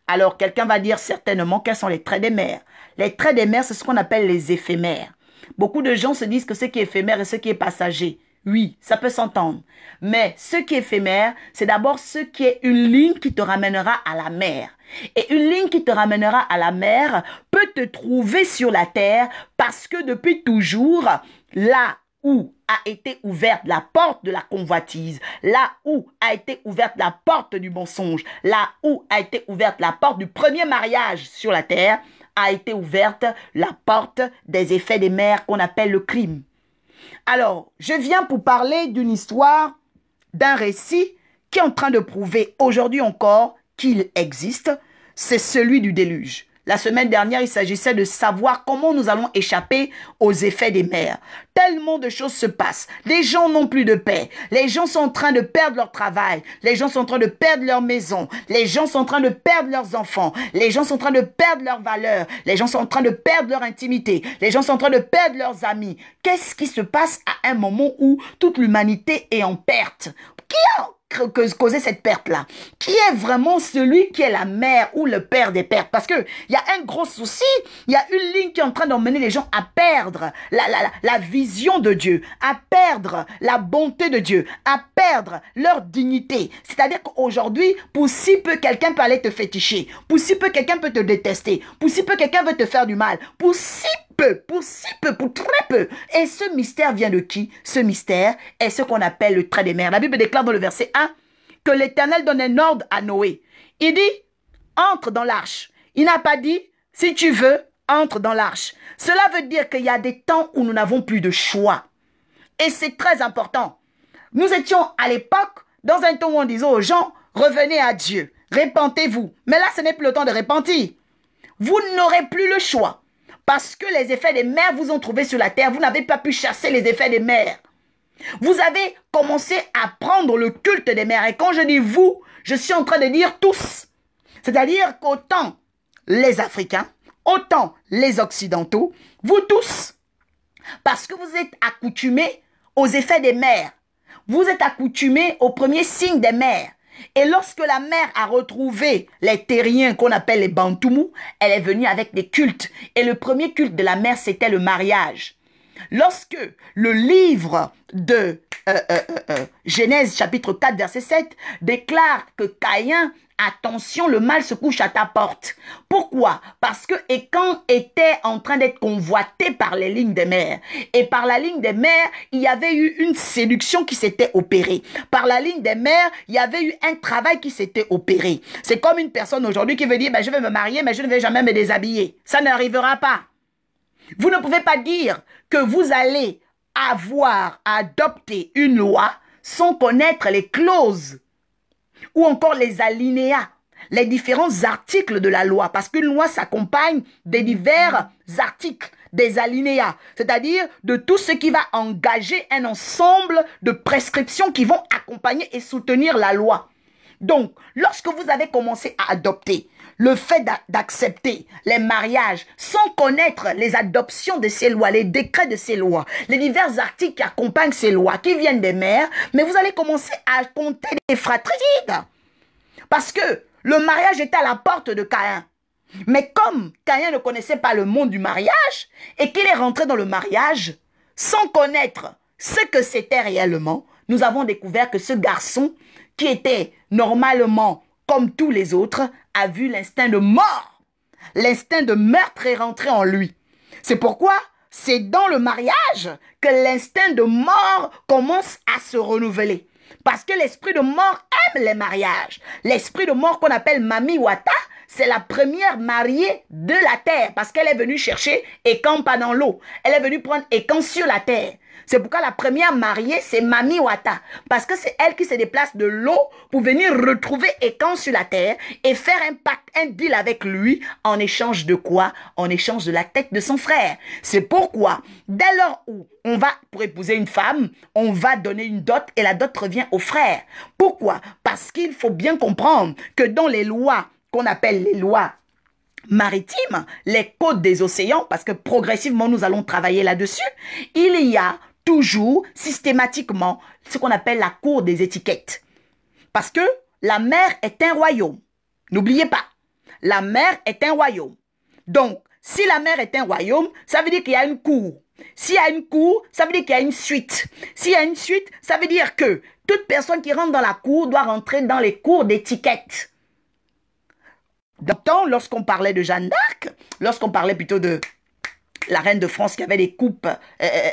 Alors, quelqu'un va dire certainement quels sont les traits des mers. Les traits des mers, c'est ce qu'on appelle les éphémères. Beaucoup de gens se disent que ce qui est éphémère et ce qui est passager. Oui, ça peut s'entendre. Mais ce qui est éphémère, c'est d'abord ce qui est une ligne qui te ramènera à la mer. Et une ligne qui te ramènera à la mer peut te trouver sur la terre parce que depuis toujours, là où a été ouverte la porte de la convoitise, là où a été ouverte la porte du mensonge, là où a été ouverte la porte du premier mariage sur la terre, a été ouverte la porte des effets des mers qu'on appelle le crime. Alors, je viens pour parler d'une histoire, d'un récit qui est en train de prouver aujourd'hui encore qu'il existe, c'est celui du déluge. La semaine dernière, il s'agissait de savoir comment nous allons échapper aux effets des mers. Tellement de choses se passent. Les gens n'ont plus de paix. Les gens sont en train de perdre leur travail. Les gens sont en train de perdre leur maison. Les gens sont en train de perdre leurs enfants. Les gens sont en train de perdre leurs valeurs. Les gens sont en train de perdre leur intimité. Les gens sont en train de perdre leurs amis. Qu'est-ce qui se passe à un moment où toute l'humanité est en perte? Qui a causé cette perte-là? Qui est vraiment celui qui est la mère ou le père des pertes? Parce qu'il y a un gros souci, il y a une ligne qui est en train d'emmener les gens à perdre la vision de Dieu, à perdre la bonté de Dieu, à perdre leur dignité. C'est-à-dire qu'aujourd'hui, pour si peu quelqu'un peut aller te féticher, pour si peu quelqu'un peut te détester, pour si peu quelqu'un veut te faire du mal, pour très peu. Et ce mystère vient de qui? Ce mystère est ce qu'on appelle le trait des mers. La Bible déclare dans le verset 1 que l'Éternel donne un ordre à Noé. Il dit, entre dans l'arche. Il n'a pas dit, si tu veux, entre dans l'arche. Cela veut dire qu'il y a des temps où nous n'avons plus de choix. Et c'est très important. Nous étions à l'époque dans un temps où on disait aux gens, revenez à Dieu, répentez-vous. Mais là, ce n'est plus le temps de repentir. vous n'aurez plus le choix. Parce que les effets des mers vous ont trouvé sur la terre. Vous n'avez pas pu chasser les effets des mers. Vous avez commencé à prendre le culte des mers. Et quand je dis vous, je suis en train de dire tous. C'est-à-dire qu'autant les Africains, autant les Occidentaux, vous tous, parce que vous êtes accoutumés aux effets des mers. Vous êtes accoutumés aux premiers signes des mers. Et lorsque la mer a retrouvé les terriens qu'on appelle les Bantoumous, elle est venue avec des cultes. Et le premier culte de la mer, c'était le mariage. Lorsque le livre de Genèse chapitre 4 verset 7 déclare que Caïn, attention, le mal se couche à ta porte. Pourquoi? Parce que Écan était en train d'être convoité par les lignes des mers. Et par la ligne des mers, il y avait eu une séduction qui s'était opérée. Par la ligne des mers, il y avait eu un travail qui s'était opéré. C'est comme une personne aujourd'hui qui veut dire, ben, je vais me marier, mais je ne vais jamais me déshabiller. Ça n'arrivera pas. Vous ne pouvez pas dire que vous allez avoir à adopter une loi sans connaître les clauses ou encore les alinéas, les différents articles de la loi. Parce qu'une loi s'accompagne des divers articles, des alinéas, c'est-à-dire de tout ce qui va engager un ensemble de prescriptions qui vont accompagner et soutenir la loi. Donc, lorsque vous avez commencé à adopter le fait d'accepter les mariages sans connaître les adoptions de ces lois, les décrets de ces lois, les divers articles qui accompagnent ces lois, qui viennent des mères, mais vous allez commencer à compter des fratricides. Parce que le mariage était à la porte de Caïn. Mais comme Caïn ne connaissait pas le monde du mariage et qu'il est rentré dans le mariage sans connaître ce que c'était réellement, nous avons découvert que ce garçon qui était normalement comme tous les autres, a vu l'instinct de mort. L'instinct de meurtre est rentré en lui. C'est pourquoi c'est dans le mariage que l'instinct de mort commence à se renouveler. Parce que l'esprit de mort aime les mariages. L'esprit de mort qu'on appelle Mami Wata, c'est la première mariée de la terre. Parce qu'elle est venue chercher Écan pas dans l'eau. Elle est venue prendre Écan sur la terre. C'est pourquoi la première mariée, c'est Mami Wata. Parce que c'est elle qui se déplace de l'eau pour venir retrouver Écan sur la terre et faire un pacte, un deal avec lui. En échange de quoi? En échange de la tête de son frère. C'est pourquoi, dès lors où on va, pour épouser une femme, on va donner une dot et la dot revient au frère. Pourquoi? Parce qu'il faut bien comprendre que dans les lois qu'on appelle les lois maritimes, les codes des océans, parce que progressivement nous allons travailler là-dessus, il y a toujours systématiquement ce qu'on appelle la cour des étiquettes. Parce que la mer est un royaume. N'oubliez pas, la mer est un royaume. Donc, si la mer est un royaume, ça veut dire qu'il y a une cour. S'il y a une cour, ça veut dire qu'il y a une suite. S'il y a une suite, ça veut dire que toute personne qui rentre dans la cour doit rentrer dans les cours d'étiquette. Dans lorsqu'on parlait de Jeanne d'Arc, lorsqu'on parlait plutôt de la reine de France qui avait des coupes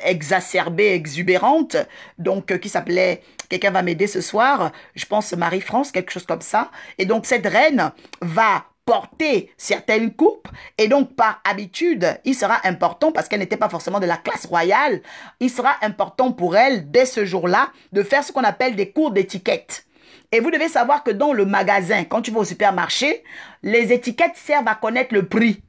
exacerbées, exubérantes, donc qui s'appelait, quelqu'un va m'aider ce soir, je pense Marie-France, quelque chose comme ça. Et donc cette reine va porter certaines coupes et donc par habitude, il sera important, parce qu'elle n'était pas forcément de la classe royale, il sera important pour elle, dès ce jour-là, de faire ce qu'on appelle des cours d'étiquette. Et vous devez savoir que dans le magasin, quand tu vas au supermarché, les étiquettes servent à connaître le prix.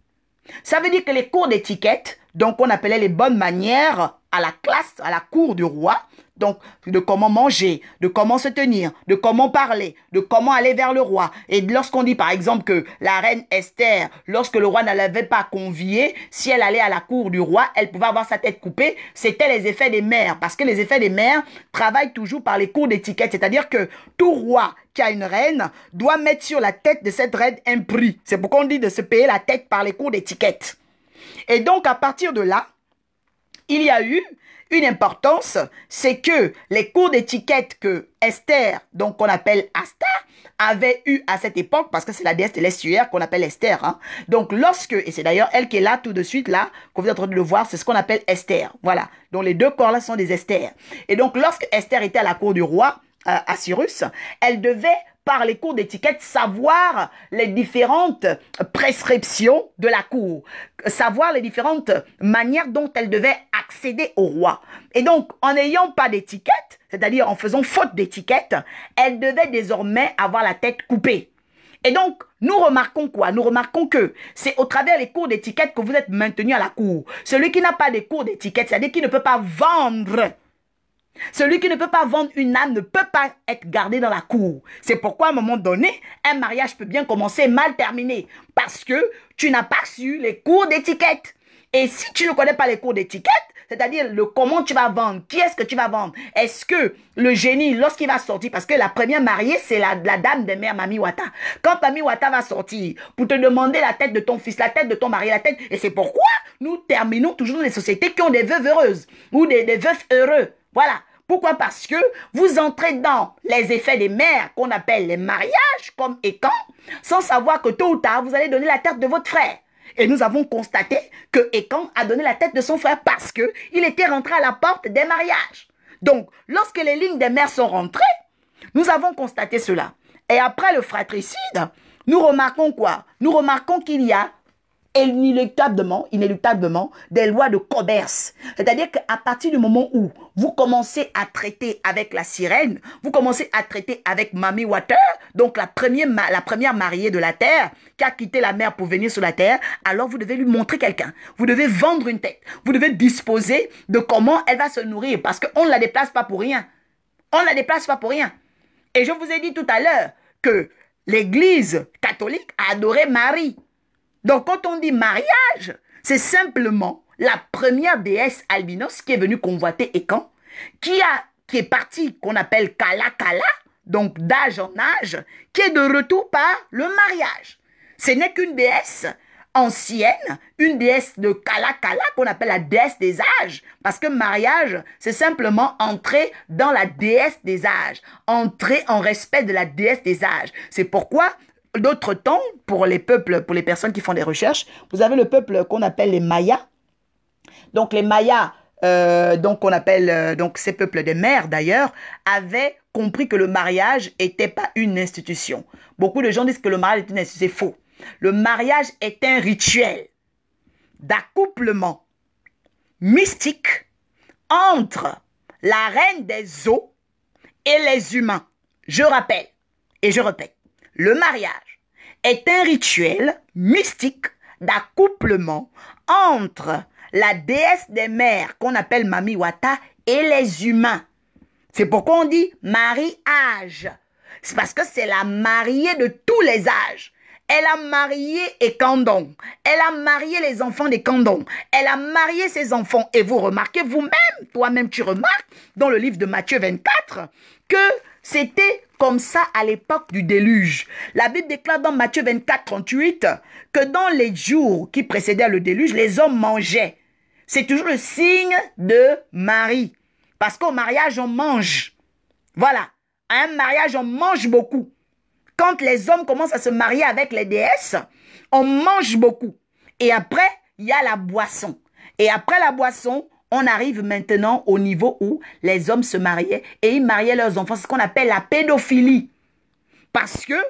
Ça veut dire que les cours d'étiquette, donc on appelait les bonnes manières à la classe, à la cour du roi, donc de comment manger, de comment se tenir, de comment parler, de comment aller vers le roi. Et lorsqu'on dit par exemple que la reine Esther, lorsque le roi ne l'avait pas conviée, si elle allait à la cour du roi, elle pouvait avoir sa tête coupée. C'était les effets des mers, parce que les effets des mers travaillent toujours par les cours d'étiquette. C'est-à-dire que tout roi qui a une reine doit mettre sur la tête de cette reine un prix. C'est pourquoi on dit de se payer la tête par les cours d'étiquette. Et donc à partir de là, il y a eu une importance, c'est que les cours d'étiquette que Esther, donc qu'on appelle Asta, avait eu à cette époque, parce que c'est la déesse de l'estuaire qu'on appelle Esther. Hein. Donc lorsque, et c'est d'ailleurs elle qui est là tout de suite, là, qu'on vous êtes en train de le voir, c'est ce qu'on appelle Esther. Voilà, donc les deux corps là sont des Esther. Et donc lorsque Esther était à la cour du roi, Assyrus, elle devait, par les cours d'étiquette, savoir les différentes prescriptions de la cour, savoir les différentes manières dont elle devait accéder au roi. Et donc, en n'ayant pas d'étiquette, c'est-à-dire en faisant faute d'étiquette, elle devait désormais avoir la tête coupée. Et donc, nous remarquons quoi? Nous remarquons que c'est au travers des cours d'étiquette que vous êtes maintenu à la cour. Celui qui n'a pas de cours d'étiquette, c'est-à-dire qui ne peut pas vendre. Celui qui ne peut pas vendre une âme ne peut pas être gardé dans la cour. C'est pourquoi à un moment donné, un mariage peut bien commencer mal terminé. Parce que tu n'as pas su les cours d'étiquette. Et si tu ne connais pas les cours d'étiquette, c'est-à-dire le comment tu vas vendre, qui est-ce que tu vas vendre, est-ce que le génie, lorsqu'il va sortir, parce que la première mariée, c'est la dame des mères, Mami Wata. Quand Mami Wata va sortir pour te demander la tête de ton fils, la tête de ton mari, la tête, et c'est pourquoi nous terminons toujours dans les sociétés qui ont des veuves heureuses ou des veufs heureux. Voilà. Pourquoi? Parce que vous entrez dans les effets des mères qu'on appelle les mariages, comme et quand, sans savoir que tôt ou tard, vous allez donner la tête de votre frère. Et nous avons constaté que Ekan a donné la tête de son frère parce qu'il était rentré à la porte des mariages. Donc, lorsque les lignes des mères sont rentrées, nous avons constaté cela. Et après le fratricide, nous remarquons quoi? Nous remarquons qu'il y a inéluctablement des lois de commerce. C'est-à-dire qu'à partir du moment où vous commencez à traiter avec la sirène, vous commencez à traiter avec Mami Water, donc la première mariée de la terre, qui a quitté la mer pour venir sur la terre, alors vous devez lui montrer quelqu'un. Vous devez vendre une tête. Vous devez disposer de comment elle va se nourrir, parce qu'on ne la déplace pas pour rien. On ne la déplace pas pour rien. Et je vous ai dit tout à l'heure que l'Église catholique a adoré Marie. Donc, quand on dit mariage, c'est simplement la première déesse albinos qui est venue convoiter Ekan, qui est partie, qu'on appelle Kala Kala, donc d'âge en âge, qui est de retour par le mariage. Ce n'est qu'une déesse ancienne, une déesse de Kala Kala, qu'on appelle la déesse des âges, parce que mariage, c'est simplement entrer dans la déesse des âges, entrer en respect de la déesse des âges. C'est pourquoi d'autres temps, pour les peuples, pour les personnes qui font des recherches, vous avez le peuple qu'on appelle les Mayas. Donc les Mayas, donc on appelle donc ces peuples des mers d'ailleurs, avaient compris que le mariage n'était pas une institution. Beaucoup de gens disent que le mariage est une institution. C'est faux. Le mariage est un rituel d'accouplement mystique entre la reine des eaux et les humains. Je rappelle et je répète. Le mariage est un rituel mystique d'accouplement entre la déesse des mers qu'on appelle Mami Wata et les humains. C'est pourquoi on dit mariage. C'est parce que c'est la mariée de tous les âges. Elle a marié Ekandon. Elle a marié les enfants d'Ekandon. Elle a marié ses enfants. Et vous remarquez vous-même, toi-même tu remarques, dans le livre de Matthieu 24, que c'était comme ça à l'époque du déluge. La Bible déclare dans Matthieu 24, 38 que dans les jours qui précédaient le déluge, les hommes mangeaient. C'est toujours le signe de Marie. Parce qu'au mariage, on mange. Voilà. À un mariage, on mange beaucoup. Quand les hommes commencent à se marier avec les déesses, on mange beaucoup. Et après, il y a la boisson. Et après la boisson, on arrive maintenant au niveau où les hommes se mariaient et ils mariaient leurs enfants. C'est ce qu'on appelle la pédophilie. Parce que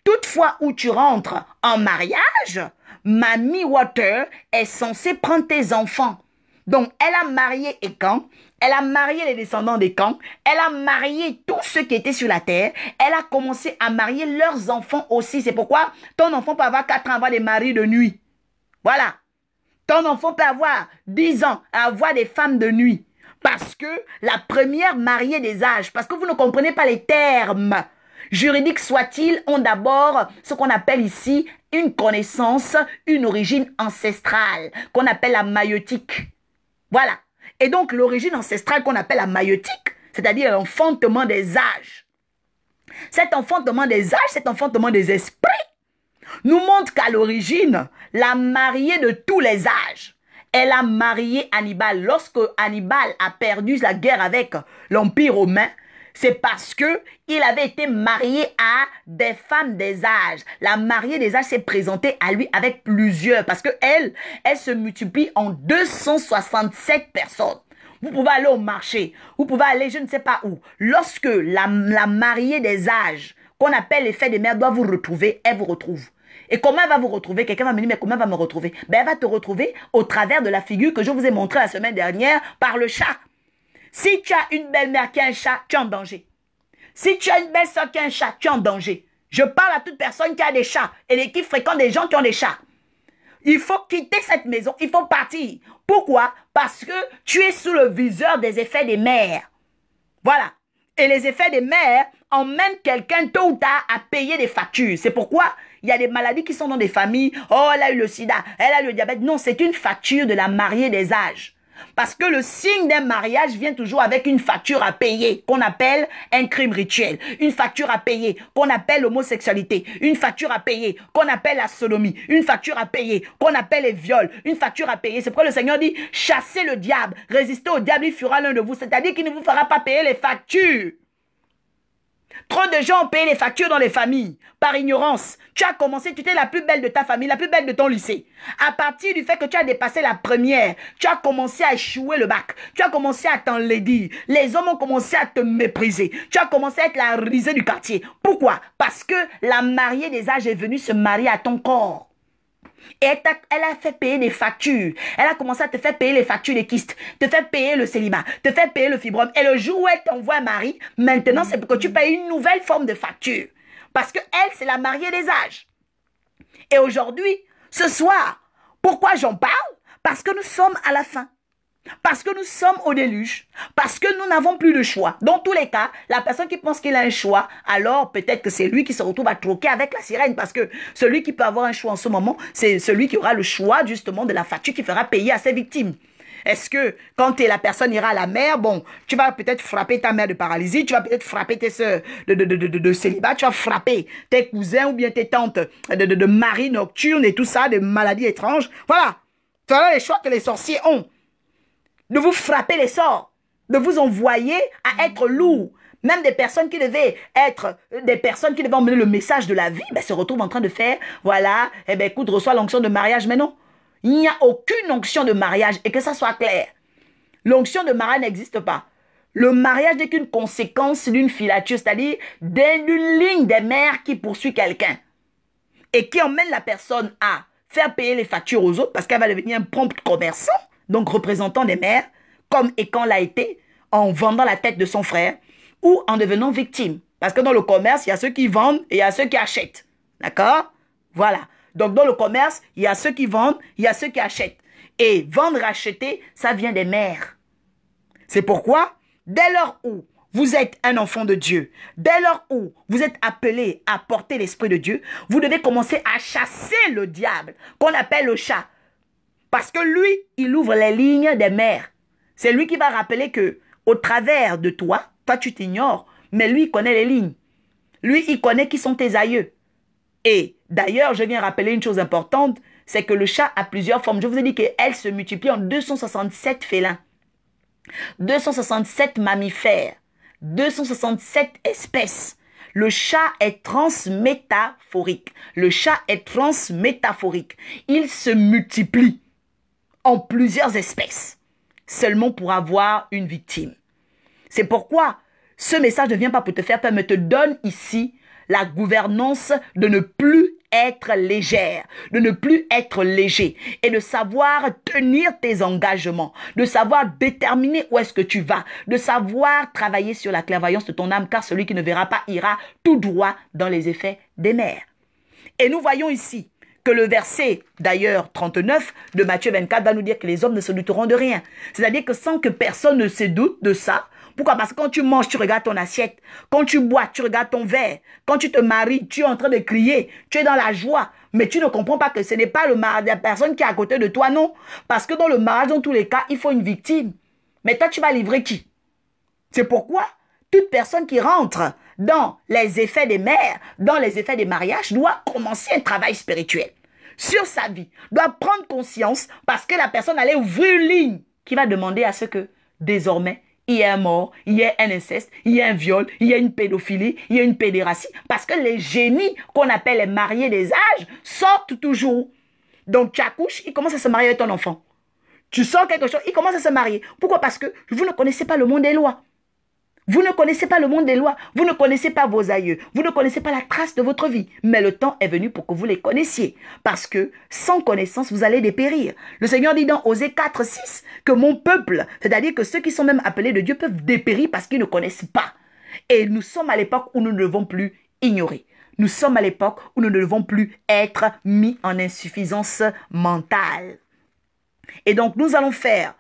toutefois où tu rentres en mariage, Mami Water est censée prendre tes enfants. Donc, elle a marié Ekan, elle a marié les descendants d'Ekan, elle a marié tous ceux qui étaient sur la terre, elle a commencé à marier leurs enfants aussi. C'est pourquoi ton enfant peut avoir 4 ans, avoir des maris de nuit. Voilà. Ton enfant peut avoir 10 ans, avoir des femmes de nuit. Parce que la première mariée des âges, parce que vous ne comprenez pas les termes juridiques soient-ils, ont d'abord ce qu'on appelle ici une connaissance, une origine ancestrale, qu'on appelle la maïotique. Voilà. Et donc, l'origine ancestrale qu'on appelle la maïotique, c'est-à-dire l'enfantement des âges. Cet enfantement des âges, cet enfantement des esprits, nous montre qu'à l'origine, la mariée de tous les âges, elle a marié Hannibal. Lorsque Hannibal a perdu la guerre avec l'Empire romain, c'est parce que il avait été marié à des femmes des âges. La mariée des âges s'est présentée à lui avec plusieurs, parce que elle se multiplie en 267 personnes. Vous pouvez aller au marché, vous pouvez aller je ne sais pas où. Lorsque la mariée des âges, qu'on appelle l'effet des mères, doit vous retrouver, elle vous retrouve. Et comment elle va vous retrouver? Quelqu'un va me dire, mais comment elle va me retrouver? Ben, elle va te retrouver au travers de la figure que je vous ai montrée la semaine dernière par le chat. Si tu as une belle-mère qui a un chat, tu es en danger. Si tu as une belle soeur qui a un chat, tu es en danger. Je parle à toute personne qui a des chats et qui fréquente des gens qui ont des chats. Il faut quitter cette maison, il faut partir. Pourquoi? Parce que tu es sous le viseur des effets des mères. Voilà. Et les effets des mères emmènent quelqu'un tôt ou tard à payer des factures. C'est pourquoi il y a des maladies qui sont dans des familles. Oh, elle a eu le sida, elle a eu le diabète. Non, c'est une facture de la mariée des âges. Parce que le signe d'un mariage vient toujours avec une facture à payer, qu'on appelle un crime rituel. Une facture à payer, qu'on appelle l'homosexualité. Une facture à payer, qu'on appelle la sodomie. Une facture à payer, qu'on appelle les viols. Une facture à payer. C'est pourquoi le Seigneur dit, chassez le diable, résistez au diable, il fuira l'un de vous. C'est-à-dire qu'il ne vous fera pas payer les factures. Trop de gens ont payé les factures dans les familles, par ignorance. Tu as commencé, tu étais la plus belle de ta famille, la plus belle de ton lycée. À partir du fait que tu as dépassé la première, tu as commencé à échouer le bac. Tu as commencé à t'enlaidir. Les hommes ont commencé à te mépriser. Tu as commencé à être la risée du quartier. Pourquoi? Parce que la mariée des âges est venue se marier à ton corps. Et elle a fait payer des factures. Elle a commencé à te faire payer les factures des kystes, te faire payer le célibat, te faire payer le fibrome. Et le jour où elle t'envoie un mari, maintenant c'est pour que tu payes une nouvelle forme de facture. Parce que elle, c'est la mariée des âges. Et aujourd'hui, ce soir, pourquoi j'en parle? Parce que nous sommes à la fin. Parce que nous sommes au déluge. Parce que nous n'avons plus de choix. Dans tous les cas, la personne qui pense qu'il a un choix, alors peut-être que c'est lui qui se retrouve à troquer avec la sirène. Parce que celui qui peut avoir un choix en ce moment, c'est celui qui aura le choix justement de la facture qui fera payer à ses victimes. Est-ce que quand la personne ira à la mer, bon, tu vas peut-être frapper ta mère de paralysie, tu vas peut-être frapper tes soeurs de célibat, tu vas frapper tes cousins ou bien tes tantes de maris nocturnes et tout ça, de maladies étranges. Voilà. Voilà les choix que les sorciers ont. De vous frapper les sorts, de vous envoyer à être lourd. Même des personnes qui devaient être, des personnes qui devaient emmener le message de la vie, ben, se retrouvent en train de faire, voilà, eh ben, écoute, reçois l'onction de mariage. Mais non, il n'y a aucune onction de mariage, et que ça soit clair. L'onction de mariage n'existe pas. Le mariage n'est qu'une conséquence d'une filature, c'est-à-dire d'une ligne des mères qui poursuit quelqu'un et qui emmène la personne à faire payer les factures aux autres parce qu'elle va devenir un prompt commerçant. Donc représentant des mères, comme Ekan l'a été, en vendant la tête de son frère, ou en devenant victime. Parce que dans le commerce, il y a ceux qui vendent et il y a ceux qui achètent. D'accord? Voilà. Donc dans le commerce, il y a ceux qui vendent, il y a ceux qui achètent. Et vendre, acheter, ça vient des mères. C'est pourquoi, dès lors où vous êtes un enfant de Dieu, dès lors où vous êtes appelé à porter l'Esprit de Dieu, vous devez commencer à chasser le diable, qu'on appelle le chat. Parce que lui, il ouvre les lignes des mères. C'est lui qui va rappeler que, au travers de toi, toi tu t'ignores, mais lui, il connaît les lignes. Lui, il connaît qui sont tes aïeux. Et d'ailleurs, je viens rappeler une chose importante, c'est que le chat a plusieurs formes. Je vous ai dit qu'elle se multiplie en 267 félins, 267 mammifères, 267 espèces. Le chat est transmétaphorique. Le chat est transmétaphorique. Il se multiplie en plusieurs espèces, seulement pour avoir une victime. C'est pourquoi ce message ne vient pas pour te faire peur, mais te donne ici la gouvernance de ne plus être légère, de ne plus être léger et de savoir tenir tes engagements, de savoir déterminer où est-ce que tu vas, de savoir travailler sur la clairvoyance de ton âme, car celui qui ne verra pas ira tout droit dans les effets des mers. Et nous voyons ici que le verset, d'ailleurs, 39 de Matthieu 24 va nous dire que les hommes ne se douteront de rien. C'est-à-dire que sans que personne ne se doute de ça. Pourquoi? Parce que quand tu manges, tu regardes ton assiette. Quand tu bois, tu regardes ton verre. Quand tu te maries, tu es en train de crier. Tu es dans la joie. Mais tu ne comprends pas que ce n'est pas la personne qui est à côté de toi, non. Parce que dans le mariage, dans tous les cas, il faut une victime. Mais toi, tu vas livrer qui? C'est pourquoi toute personne qui rentre dans les effets des mères, dans les effets des mariages, doit commencer un travail spirituel sur sa vie, doit prendre conscience parce que la personne allait ouvrir une ligne qui va demander à ce que désormais il y ait un mort, il y ait un inceste, il y ait un viol, il y ait une pédophilie, il y ait une pédératie, parce que les génies qu'on appelle les mariés des âges sortent toujours. Donc tu accouches, il commence à se marier avec ton enfant. Tu sens quelque chose, il commence à se marier. Pourquoi? Parce que vous ne connaissez pas le monde des lois. Vous ne connaissez pas le monde des lois, vous ne connaissez pas vos aïeux, vous ne connaissez pas la trace de votre vie. Mais le temps est venu pour que vous les connaissiez. Parce que sans connaissance, vous allez dépérir. Le Seigneur dit dans Osée 4, 6 que mon peuple, c'est-à-dire que ceux qui sont même appelés de Dieu peuvent dépérir parce qu'ils ne connaissent pas. Et nous sommes à l'époque où nous ne devons plus ignorer. nous sommes à l'époque où nous ne devons plus être mis en insuffisance mentale. Et donc, nous allons faire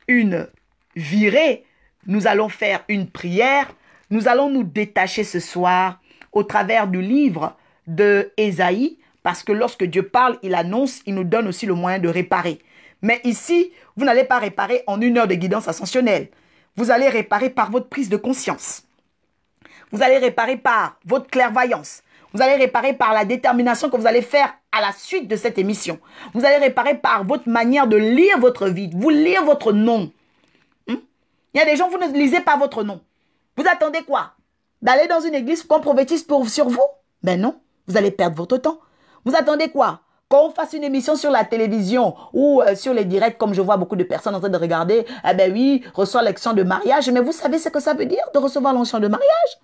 une virée, nous allons faire une prière, nous allons nous détacher ce soir au travers du livre de Ésaïe, parce que lorsque Dieu parle, il annonce, il nous donne aussi le moyen de réparer. Mais ici, vous n'allez pas réparer en 1 heure de guidance ascensionnelle. Vous allez réparer par votre prise de conscience. Vous allez réparer par votre clairvoyance. Vous allez réparer par la détermination que vous allez faire à la suite de cette émission. Vous allez réparer par votre manière de lire votre vie, vous lire votre nom. Il y a des gens, vous ne lisez pas votre nom. Vous attendez quoi? D'aller dans une église qu'on prophétise sur vous? Ben non, vous allez perdre votre temps. Vous attendez quoi? Qu'on fasse une émission sur la télévision ou sur les directs, comme je vois beaucoup de personnes en train de regarder, eh ben oui, reçoit l'onction de mariage. Mais vous savez ce que ça veut dire de recevoir l'onction de mariage?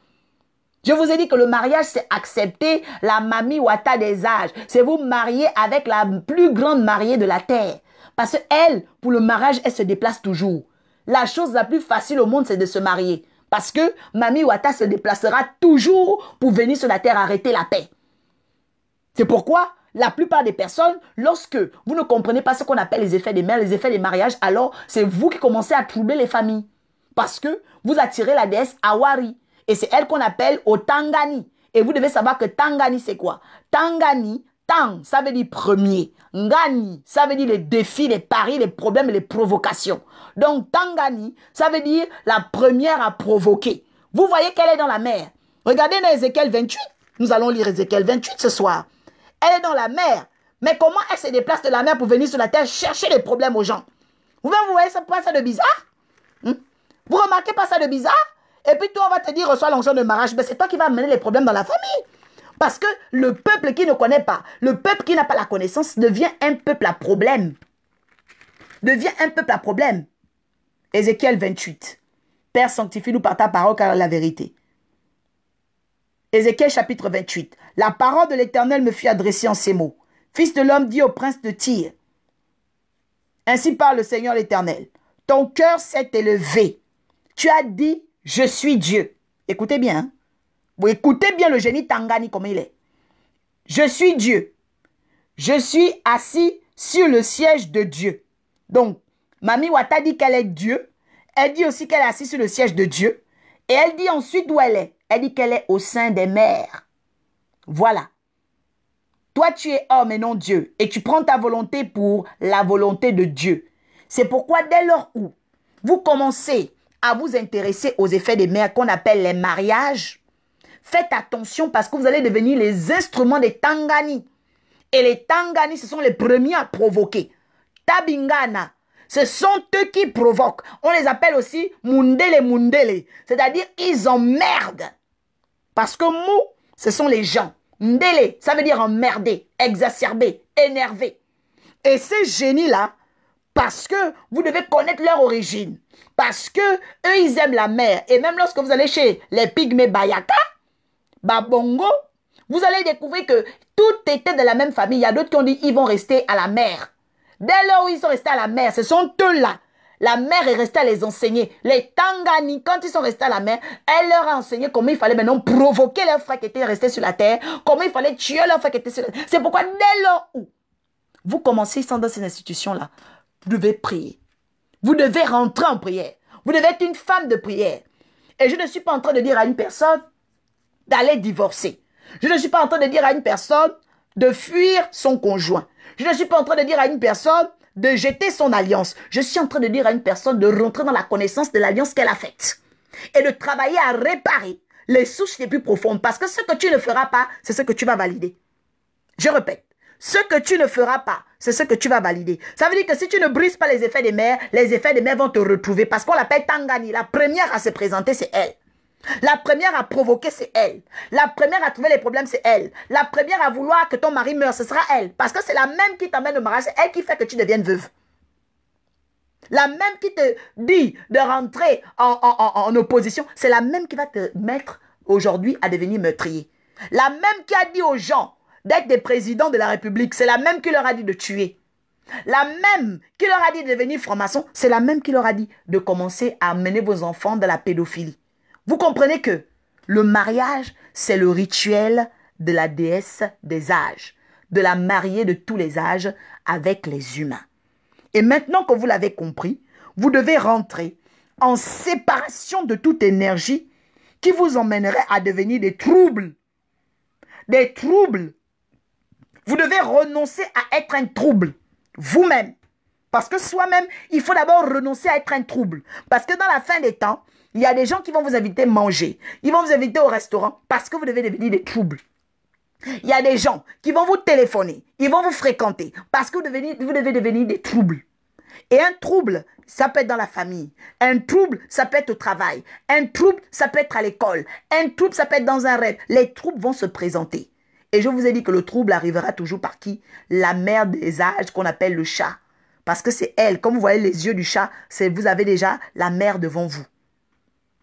Je vous ai dit que le mariage, c'est accepter la mamie Wata des âges. C'est vous marier avec la plus grande mariée de la terre. Parce qu'elle, pour le mariage, elle se déplace toujours. La chose la plus facile au monde, c'est de se marier. Parce que mamie Wata se déplacera toujours pour venir sur la terre arrêter la paix. C'est pourquoi la plupart des personnes, lorsque vous ne comprenez pas ce qu'on appelle les effets des mères, les effets des mariages, alors c'est vous qui commencez à troubler les familles. Parce que vous attirez la déesse Awari. Et c'est elle qu'on appelle au Tangani. Et vous devez savoir que Tangani, c'est quoi? Tangani, Tang, ça veut dire premier. Ngani, ça veut dire les défis, les paris, les problèmes et les provocations. Donc Tangani, ça veut dire la première à provoquer. Vous voyez qu'elle est dans la mer. Regardez dans Ézéchiel 28. Nous allons lire Ézéchiel 28 ce soir. Elle est dans la mer. Mais comment elle se déplace de la mer pour venir sur la terre chercher les problèmes aux gens? Vous voyez ça, pas ça de bizarre? Vous remarquez pas ça de bizarre? Et puis toi, on va te dire, reçois l'onction de mariage. Mais c'est toi qui vas amener les problèmes dans la famille. Parce que le peuple qui ne connaît pas, le peuple qui n'a pas la connaissance, devient un peuple à problème. Devient un peuple à problème. Ézéchiel 28. Père, sanctifie-nous par ta parole, car la vérité. Ézéchiel chapitre 28. La parole de l'Éternel me fut adressée en ces mots. Fils de l'homme, dit au prince de Tyr. Ainsi parle le Seigneur l'Éternel. Ton cœur s'est élevé. Tu as dit, je suis Dieu. Écoutez bien. Hein? Vous écoutez bien le génie Tangani comme il est. Je suis Dieu. Je suis assis sur le siège de Dieu. Donc, Mami Wata dit qu'elle est Dieu. Elle dit aussi qu'elle est assise sur le siège de Dieu. Et elle dit ensuite où elle est. Elle dit qu'elle est au sein des mers. Voilà. Toi, tu es homme et non Dieu. Et tu prends ta volonté pour la volonté de Dieu. C'est pourquoi dès lors où vous commencez à vous intéresser aux effets des mers qu'on appelle les mariages, faites attention parce que vous allez devenir les instruments des Tangani. Et les Tangani, ce sont les premiers à provoquer. Tabingana, ce sont eux qui provoquent. On les appelle aussi Mundele Mundele. C'est-à-dire, ils emmerdent. Parce que Mou, ce sont les gens. Ndele, ça veut dire emmerder, exacerber, énerver. Et ces génies-là, parce que vous devez connaître leur origine. Parce que eux, ils aiment la mer. Et même lorsque vous allez chez les pygmées Bayaka, Babongo, vous allez découvrir que tout était de la même famille. Il y a d'autres qui ont dit ils vont rester à la mer. Dès lors où ils sont restés à la mer, ce sont eux-là. La mère est restée à les enseigner. Les Tangani, quand ils sont restés à la mer, elle leur a enseigné comment il fallait maintenant provoquer leurs frères qui étaient restés sur la terre, comment il fallait tuer leurs frères qui étaient sur la terre. C'est pourquoi dès lors où vous commencez dans ces institutions-là, vous devez prier. Vous devez rentrer en prière. Vous devez être une femme de prière. Et je ne suis pas en train de dire à une personne d'aller divorcer. Je ne suis pas en train de dire à une personne de fuir son conjoint. Je ne suis pas en train de dire à une personne de jeter son alliance. Je suis en train de dire à une personne de rentrer dans la connaissance de l'alliance qu'elle a faite. Et de travailler à réparer les souches les plus profondes. Parce que ce que tu ne feras pas, c'est ce que tu vas valider. Je répète. Ce que tu ne feras pas, c'est ce que tu vas valider. Ça veut dire que si tu ne brises pas les effets des mers vont te retrouver. Parce qu'on l'appelle Tangani. La première à se présenter, c'est elle. La première à provoquer, c'est elle. La première à trouver les problèmes, c'est elle. La première à vouloir que ton mari meure, ce sera elle. Parce que c'est la même qui t'amène au mariage, c'est elle qui fait que tu deviennes veuve. La même qui te dit de rentrer en opposition, c'est la même qui va te mettre aujourd'hui à devenir meurtrier. La même qui a dit aux gens d'être des présidents de la République, c'est la même qui leur a dit de tuer. La même qui leur a dit de devenir franc-maçon, c'est la même qui leur a dit de commencer à amener vos enfants dans la pédophilie. Vous comprenez que le mariage, c'est le rituel de la déesse des âges, de la mariée de tous les âges avec les humains. Et maintenant que vous l'avez compris, vous devez rentrer en séparation de toute énergie qui vous emmènerait à devenir des troubles. Des troubles. Vous devez renoncer à être un trouble, vous-même. Parce que soi-même, il faut d'abord renoncer à être un trouble. Parce que dans la fin des temps, il y a des gens qui vont vous inviter manger. Ils vont vous inviter au restaurant parce que vous devez devenir des troubles. Il y a des gens qui vont vous téléphoner. Ils vont vous fréquenter parce que vous devez devenir des troubles. Et un trouble, ça peut être dans la famille. Un trouble, ça peut être au travail. Un trouble, ça peut être à l'école. Un trouble, ça peut être dans un rêve. Les troubles vont se présenter. Et je vous ai dit que le trouble arrivera toujours par qui? La mère des âges qu'on appelle le chat. Parce que c'est elle. Comme vous voyez les yeux du chat, vous avez déjà la mère devant vous.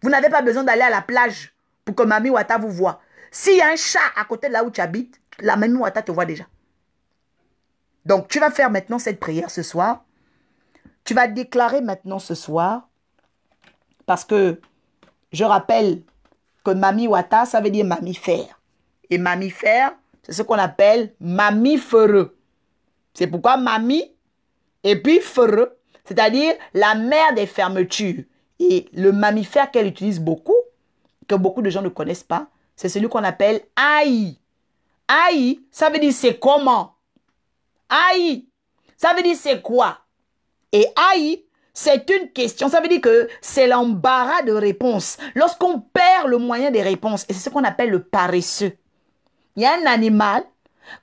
Vous n'avez pas besoin d'aller à la plage pour que Mami Wata vous voie. S'il y a un chat à côté de là où tu habites, la Mami Wata te voit déjà. Donc, tu vas faire maintenant cette prière ce soir. Tu vas déclarer maintenant ce soir, parce que je rappelle que Mami Wata, ça veut dire mammifère. Et mammifère, c'est ce qu'on appelle mammiféreux. C'est pourquoi Mami et puis féreux, c'est-à-dire la mère des fermetures. Et le mammifère qu'elle utilise beaucoup, que beaucoup de gens ne connaissent pas, c'est celui qu'on appelle Aïe. Aïe, ça veut dire c'est comment. Aïe, ça veut dire c'est quoi. Et aïe, c'est une question. Ça veut dire que c'est l'embarras de réponse. Lorsqu'on perd le moyen des réponses, et c'est ce qu'on appelle le paresseux. Il y a un animal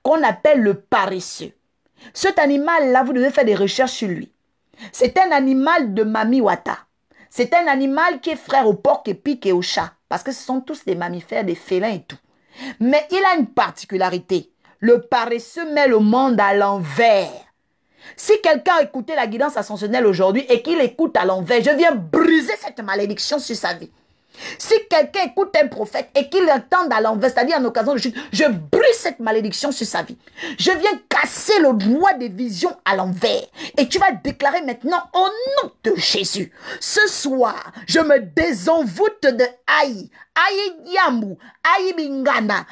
qu'on appelle le paresseux. Cet animal-là, vous devez faire des recherches sur lui. C'est un animal de Mami Wata. C'est un animal qui est frère au porc-épic et au chat. Parce que ce sont tous des mammifères, des félins et tout. Mais il a une particularité. Le paresseux met le monde à l'envers. Si quelqu'un a écouté la guidance ascensionnelle aujourd'hui et qu'il écoute à l'envers, je viens briser cette malédiction sur sa vie. Si quelqu'un écoute un prophète et qu'il entende à l'envers, c'est-à-dire en occasion de chute, je brise cette malédiction sur sa vie. Je viens casser le droit des visions à l'envers. Et tu vas déclarer maintenant au nom de Jésus. Ce soir, je me désenvoûte de Aïe. Aïe Yamou, Aïe Bingana,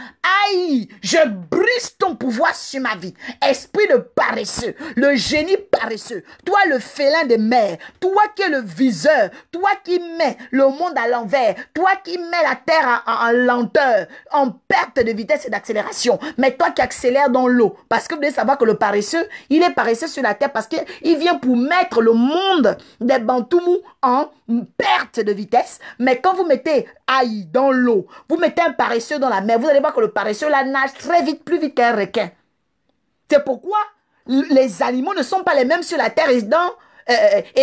Aïe, je brise ton pouvoir sur ma vie. Esprit de paresseux, le génie paresseux, toi le félin des mers, toi qui es le viseur, toi qui mets le monde à l'envers, toi qui mets la terre en lenteur, en perte de vitesse et d'accélération, mais toi qui accélères dans l'eau. Parce que vous devez savoir que le paresseux, il est paresseux sur la terre parce qu'il vient pour mettre le monde des Bantoumou en perte de vitesse. Mais quand vous mettez Aïe dans l'eau, vous mettez un paresseux dans la mer, vous allez voir que le paresseux là nage très vite, plus vite qu'un requin. C'est pourquoi les animaux ne sont pas les mêmes sur la terre et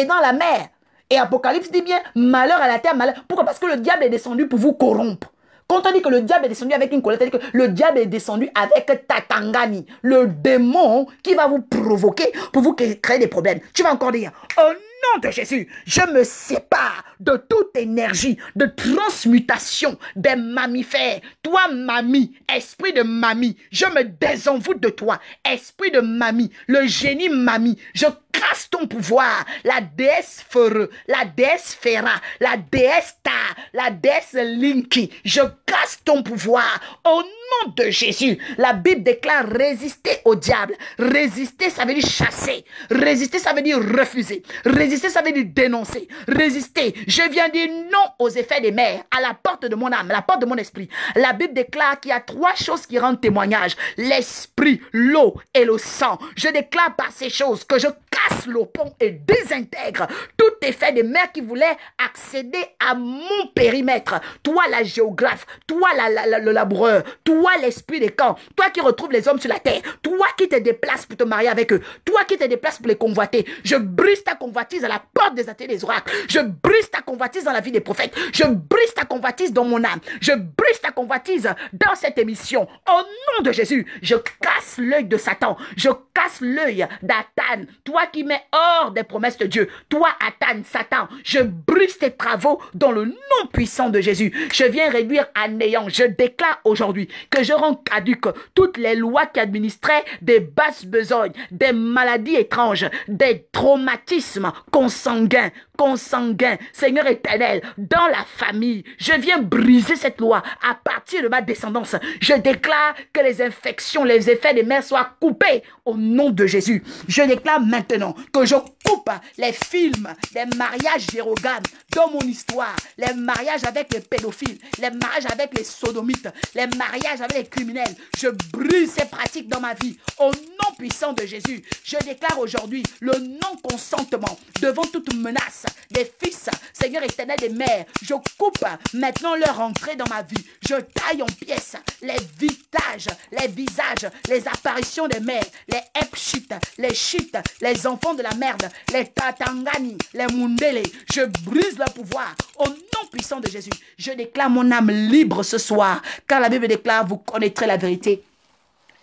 dans la mer. Et Apocalypse dit bien, malheur à la terre, malheur. Pourquoi? Parce que le diable est descendu pour vous corrompre. Quand on dit que le diable est descendu avec une colère, c'est-à-dire que le diable est descendu avec Tatangani, le démon qui va vous provoquer pour vous créer des problèmes. Tu vas encore dire, au nom de Jésus, je me sépare de toute énergie de transmutation des mammifères. Toi, mamie, esprit de mamie, je me désenvoûte de toi. Esprit de mamie, le génie mamie, je casse ton pouvoir. La déesse Fere, la déesse Fera, la déesse Ta, la déesse Linky, je casse ton pouvoir. Au nom de Jésus, la Bible déclare résister au diable. Résister, ça veut dire chasser. Résister, ça veut dire refuser. Résister, ça veut dire dénoncer. Résister, je viens dire non aux effets des mers, à la porte de mon âme, à la porte de mon esprit. La Bible déclare qu'il y a 3 choses qui rendent témoignage. L'esprit, l'eau et le sang. Je déclare par ces choses que je casse le pont et désintègre tout effet des mers qui voulaient accéder à mon périmètre. Toi, la géographe, toi, le laboureur, toi, l'esprit des camps, toi qui retrouves les hommes sur la terre, toi qui te déplaces pour te marier avec eux, toi qui te déplaces pour les convoiter, je brise ta convoitise à la porte des ateliers des oracles, je brise ta convoitise dans la vie des prophètes, je brise ta convoitise dans mon âme, je brise ta convoitise dans cette émission. Au nom de Jésus, je casse l'œil de Satan, je casse l'œil d'Atan, toi qui mets hors des promesses de Dieu, toi Atan, Satan, je brise tes travaux dans le nom puissant de Jésus. Je viens réduire à néant, je déclare aujourd'hui que je rends caduque toutes les lois qui administraient des basses besognes, des maladies étranges, des traumatismes consanguins, consanguin, Seigneur éternel, dans la famille. Je viens briser cette loi à partir de ma descendance. Je déclare que les infections, les effets des mers soient coupés au nom de Jésus. Je déclare maintenant que je coupe les films, les mariages gérogames dans mon histoire, les mariages avec les pédophiles, les mariages avec les sodomites, les mariages avec les criminels. Je brise ces pratiques dans ma vie au nom puissant de Jésus. Je déclare aujourd'hui le non-consentement devant toute menace des fils, Seigneur éternel des mères. Je coupe maintenant leur entrée dans ma vie. Je taille en pièces les visages, les apparitions des mères, les epshit, les shit, les enfants de la merde, les tatangani, les mundele. Je brise leur pouvoir au nom puissant de Jésus. Je déclare mon âme libre ce soir, car la Bible déclare, vous connaîtrez la vérité.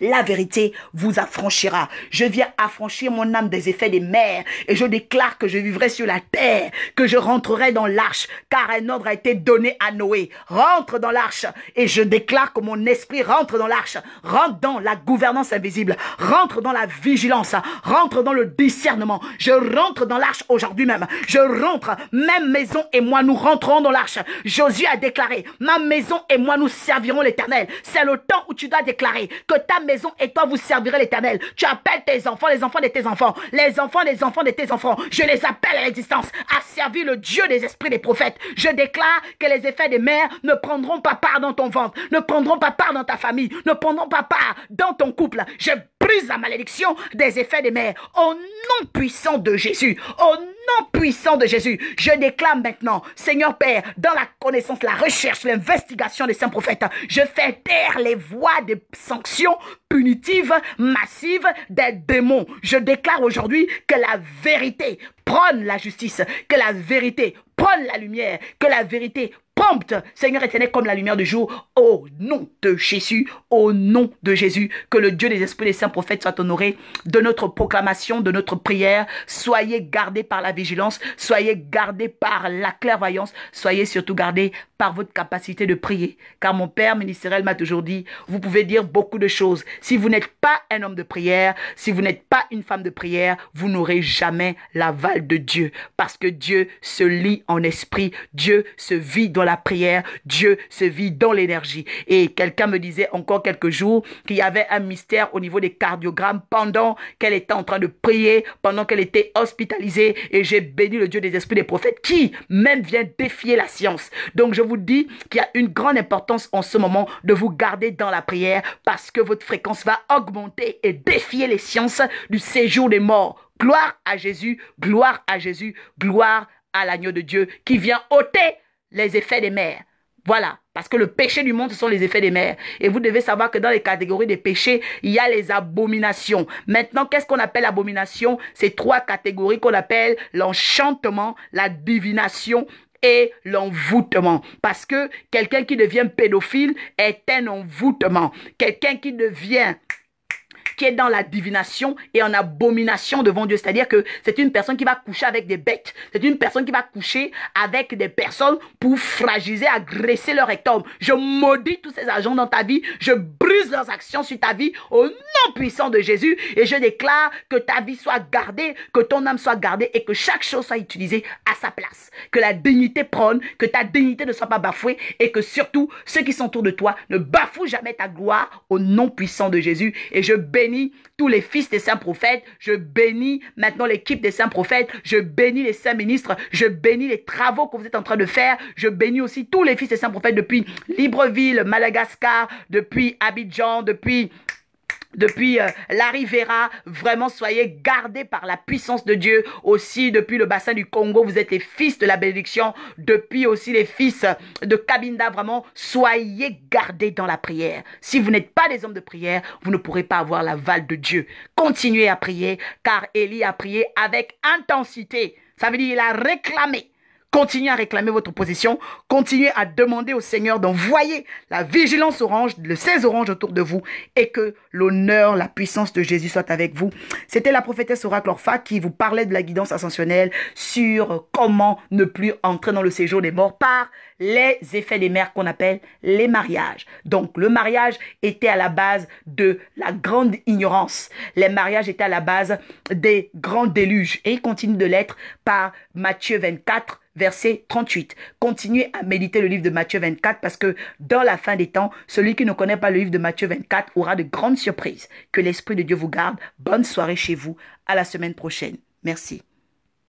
La vérité vous affranchira. Je viens affranchir mon âme des effets des mers et je déclare que je vivrai sur la terre, que je rentrerai dans l'arche, car un ordre a été donné à Noé. Rentre dans l'arche et je déclare que mon esprit rentre dans l'arche, rentre dans la gouvernance invisible, rentre dans la vigilance, rentre dans le discernement. Je rentre dans l'arche aujourd'hui même. Je rentre, même maison et moi nous rentrons dans l'arche. Josué a déclaré, ma maison et moi nous servirons l'Éternel. C'est le temps où tu dois déclarer que ta maison et toi vous servirez l'Éternel. Tu appelles tes enfants, les enfants de tes enfants, les enfants des enfants de tes enfants. Je les appelle à l'existence à servir le Dieu des esprits des prophètes. Je déclare que les effets des mers ne prendront pas part dans ton ventre, ne prendront pas part dans ta famille, ne prendront pas part dans ton couple. Je brise la malédiction des effets des mers au nom puissant de Jésus. Au nom puissant de Jésus, je déclare maintenant, Seigneur Père, dans la connaissance, la recherche, l'investigation des saints prophètes, je fais taire les voix de sanctions punitives, massives des démons. Je déclare aujourd'hui que la vérité prône la justice, que la vérité prône la lumière, que la vérité prompte, Seigneur éternel, comme la lumière du jour, au nom de Jésus, au nom de Jésus, que le Dieu des esprits des saints prophètes soit honoré de notre proclamation, de notre prière. Soyez gardés par la vigilance, soyez gardés par la clairvoyance, soyez surtout gardés par votre capacité de prier. Car mon Père ministériel m'a toujours dit, vous pouvez dire beaucoup de choses. Si vous n'êtes pas un homme de prière, si vous n'êtes pas une femme de prière, vous n'aurez jamais l'aval de Dieu. Parce que Dieu se lit en esprit, Dieu se vit dans la prière, Dieu se vit dans l'énergie. Et quelqu'un me disait encore quelques jours qu'il y avait un mystère au niveau des cardiogrammes pendant qu'elle était en train de prier, pendant qu'elle était hospitalisée. Et j'ai béni le Dieu des esprits des prophètes qui même vient défier la science. Donc je vous dis qu'il y a une grande importance en ce moment de vous garder dans la prière parce que votre fréquence va augmenter et défier les sciences du séjour des morts. Gloire à Jésus, gloire à Jésus, gloire à l'agneau de Dieu qui vient ôter les effets des mers. Voilà, parce que le péché du monde, ce sont les effets des mers. Et vous devez savoir que dans les catégories des péchés, il y a les abominations. Maintenant, qu'est-ce qu'on appelle abomination? C'est 3 catégories qu'on appelle l'enchantement, la divination et l'envoûtement. Parce que quelqu'un qui devient pédophile est un envoûtement. Quelqu'un qui est dans la divination et en abomination devant Dieu. C'est-à-dire que c'est une personne qui va coucher avec des bêtes. C'est une personne qui va coucher avec des personnes pour fragiliser, agresser leur rectum. Je maudis tous ces agents dans ta vie. Je brise leurs actions sur ta vie au nom puissant de Jésus. Et je déclare que ta vie soit gardée, que ton âme soit gardée et que chaque chose soit utilisée à sa place. Que la dignité prône, que ta dignité ne soit pas bafouée et que surtout ceux qui sont autour de toi ne bafouent jamais ta gloire au nom puissant de Jésus. Et je bénis tous les fils des saints prophètes, je bénis maintenant l'équipe des saints prophètes, je bénis les saints ministres, je bénis les travaux que vous êtes en train de faire, je bénis aussi tous les fils des saints prophètes depuis Libreville, Madagascar, depuis Abidjan, depuis la Rivera. Vraiment, soyez gardés par la puissance de Dieu. Aussi, depuis le bassin du Congo, vous êtes les fils de la bénédiction. Depuis aussi les fils de Cabinda, vraiment, soyez gardés dans la prière. Si vous n'êtes pas des hommes de prière, vous ne pourrez pas avoir l'aval de Dieu. Continuez à prier, car Élie a prié avec intensité. Ça veut dire qu'il a réclamé Continuez à réclamer votre position. Continuez à demander au Seigneur d'envoyer la vigilance orange, le 16 orange autour de vous et que l'honneur, la puissance de Jésus soit avec vous. C'était la prophétesse Oracle Orpha qui vous parlait de la guidance ascensionnelle sur comment ne plus entrer dans le séjour des morts par les effets des mers qu'on appelle les mariages. Donc, le mariage était à la base de la grande ignorance. Les mariages étaient à la base des grands déluges. Et il continue de l'être par Matthieu 24, verset 38. Continuez à méditer le livre de Matthieu 24 parce que dans la fin des temps, celui qui ne connaît pas le livre de Matthieu 24 aura de grandes surprises. Que l'Esprit de Dieu vous garde. Bonne soirée chez vous. À la semaine prochaine. Merci.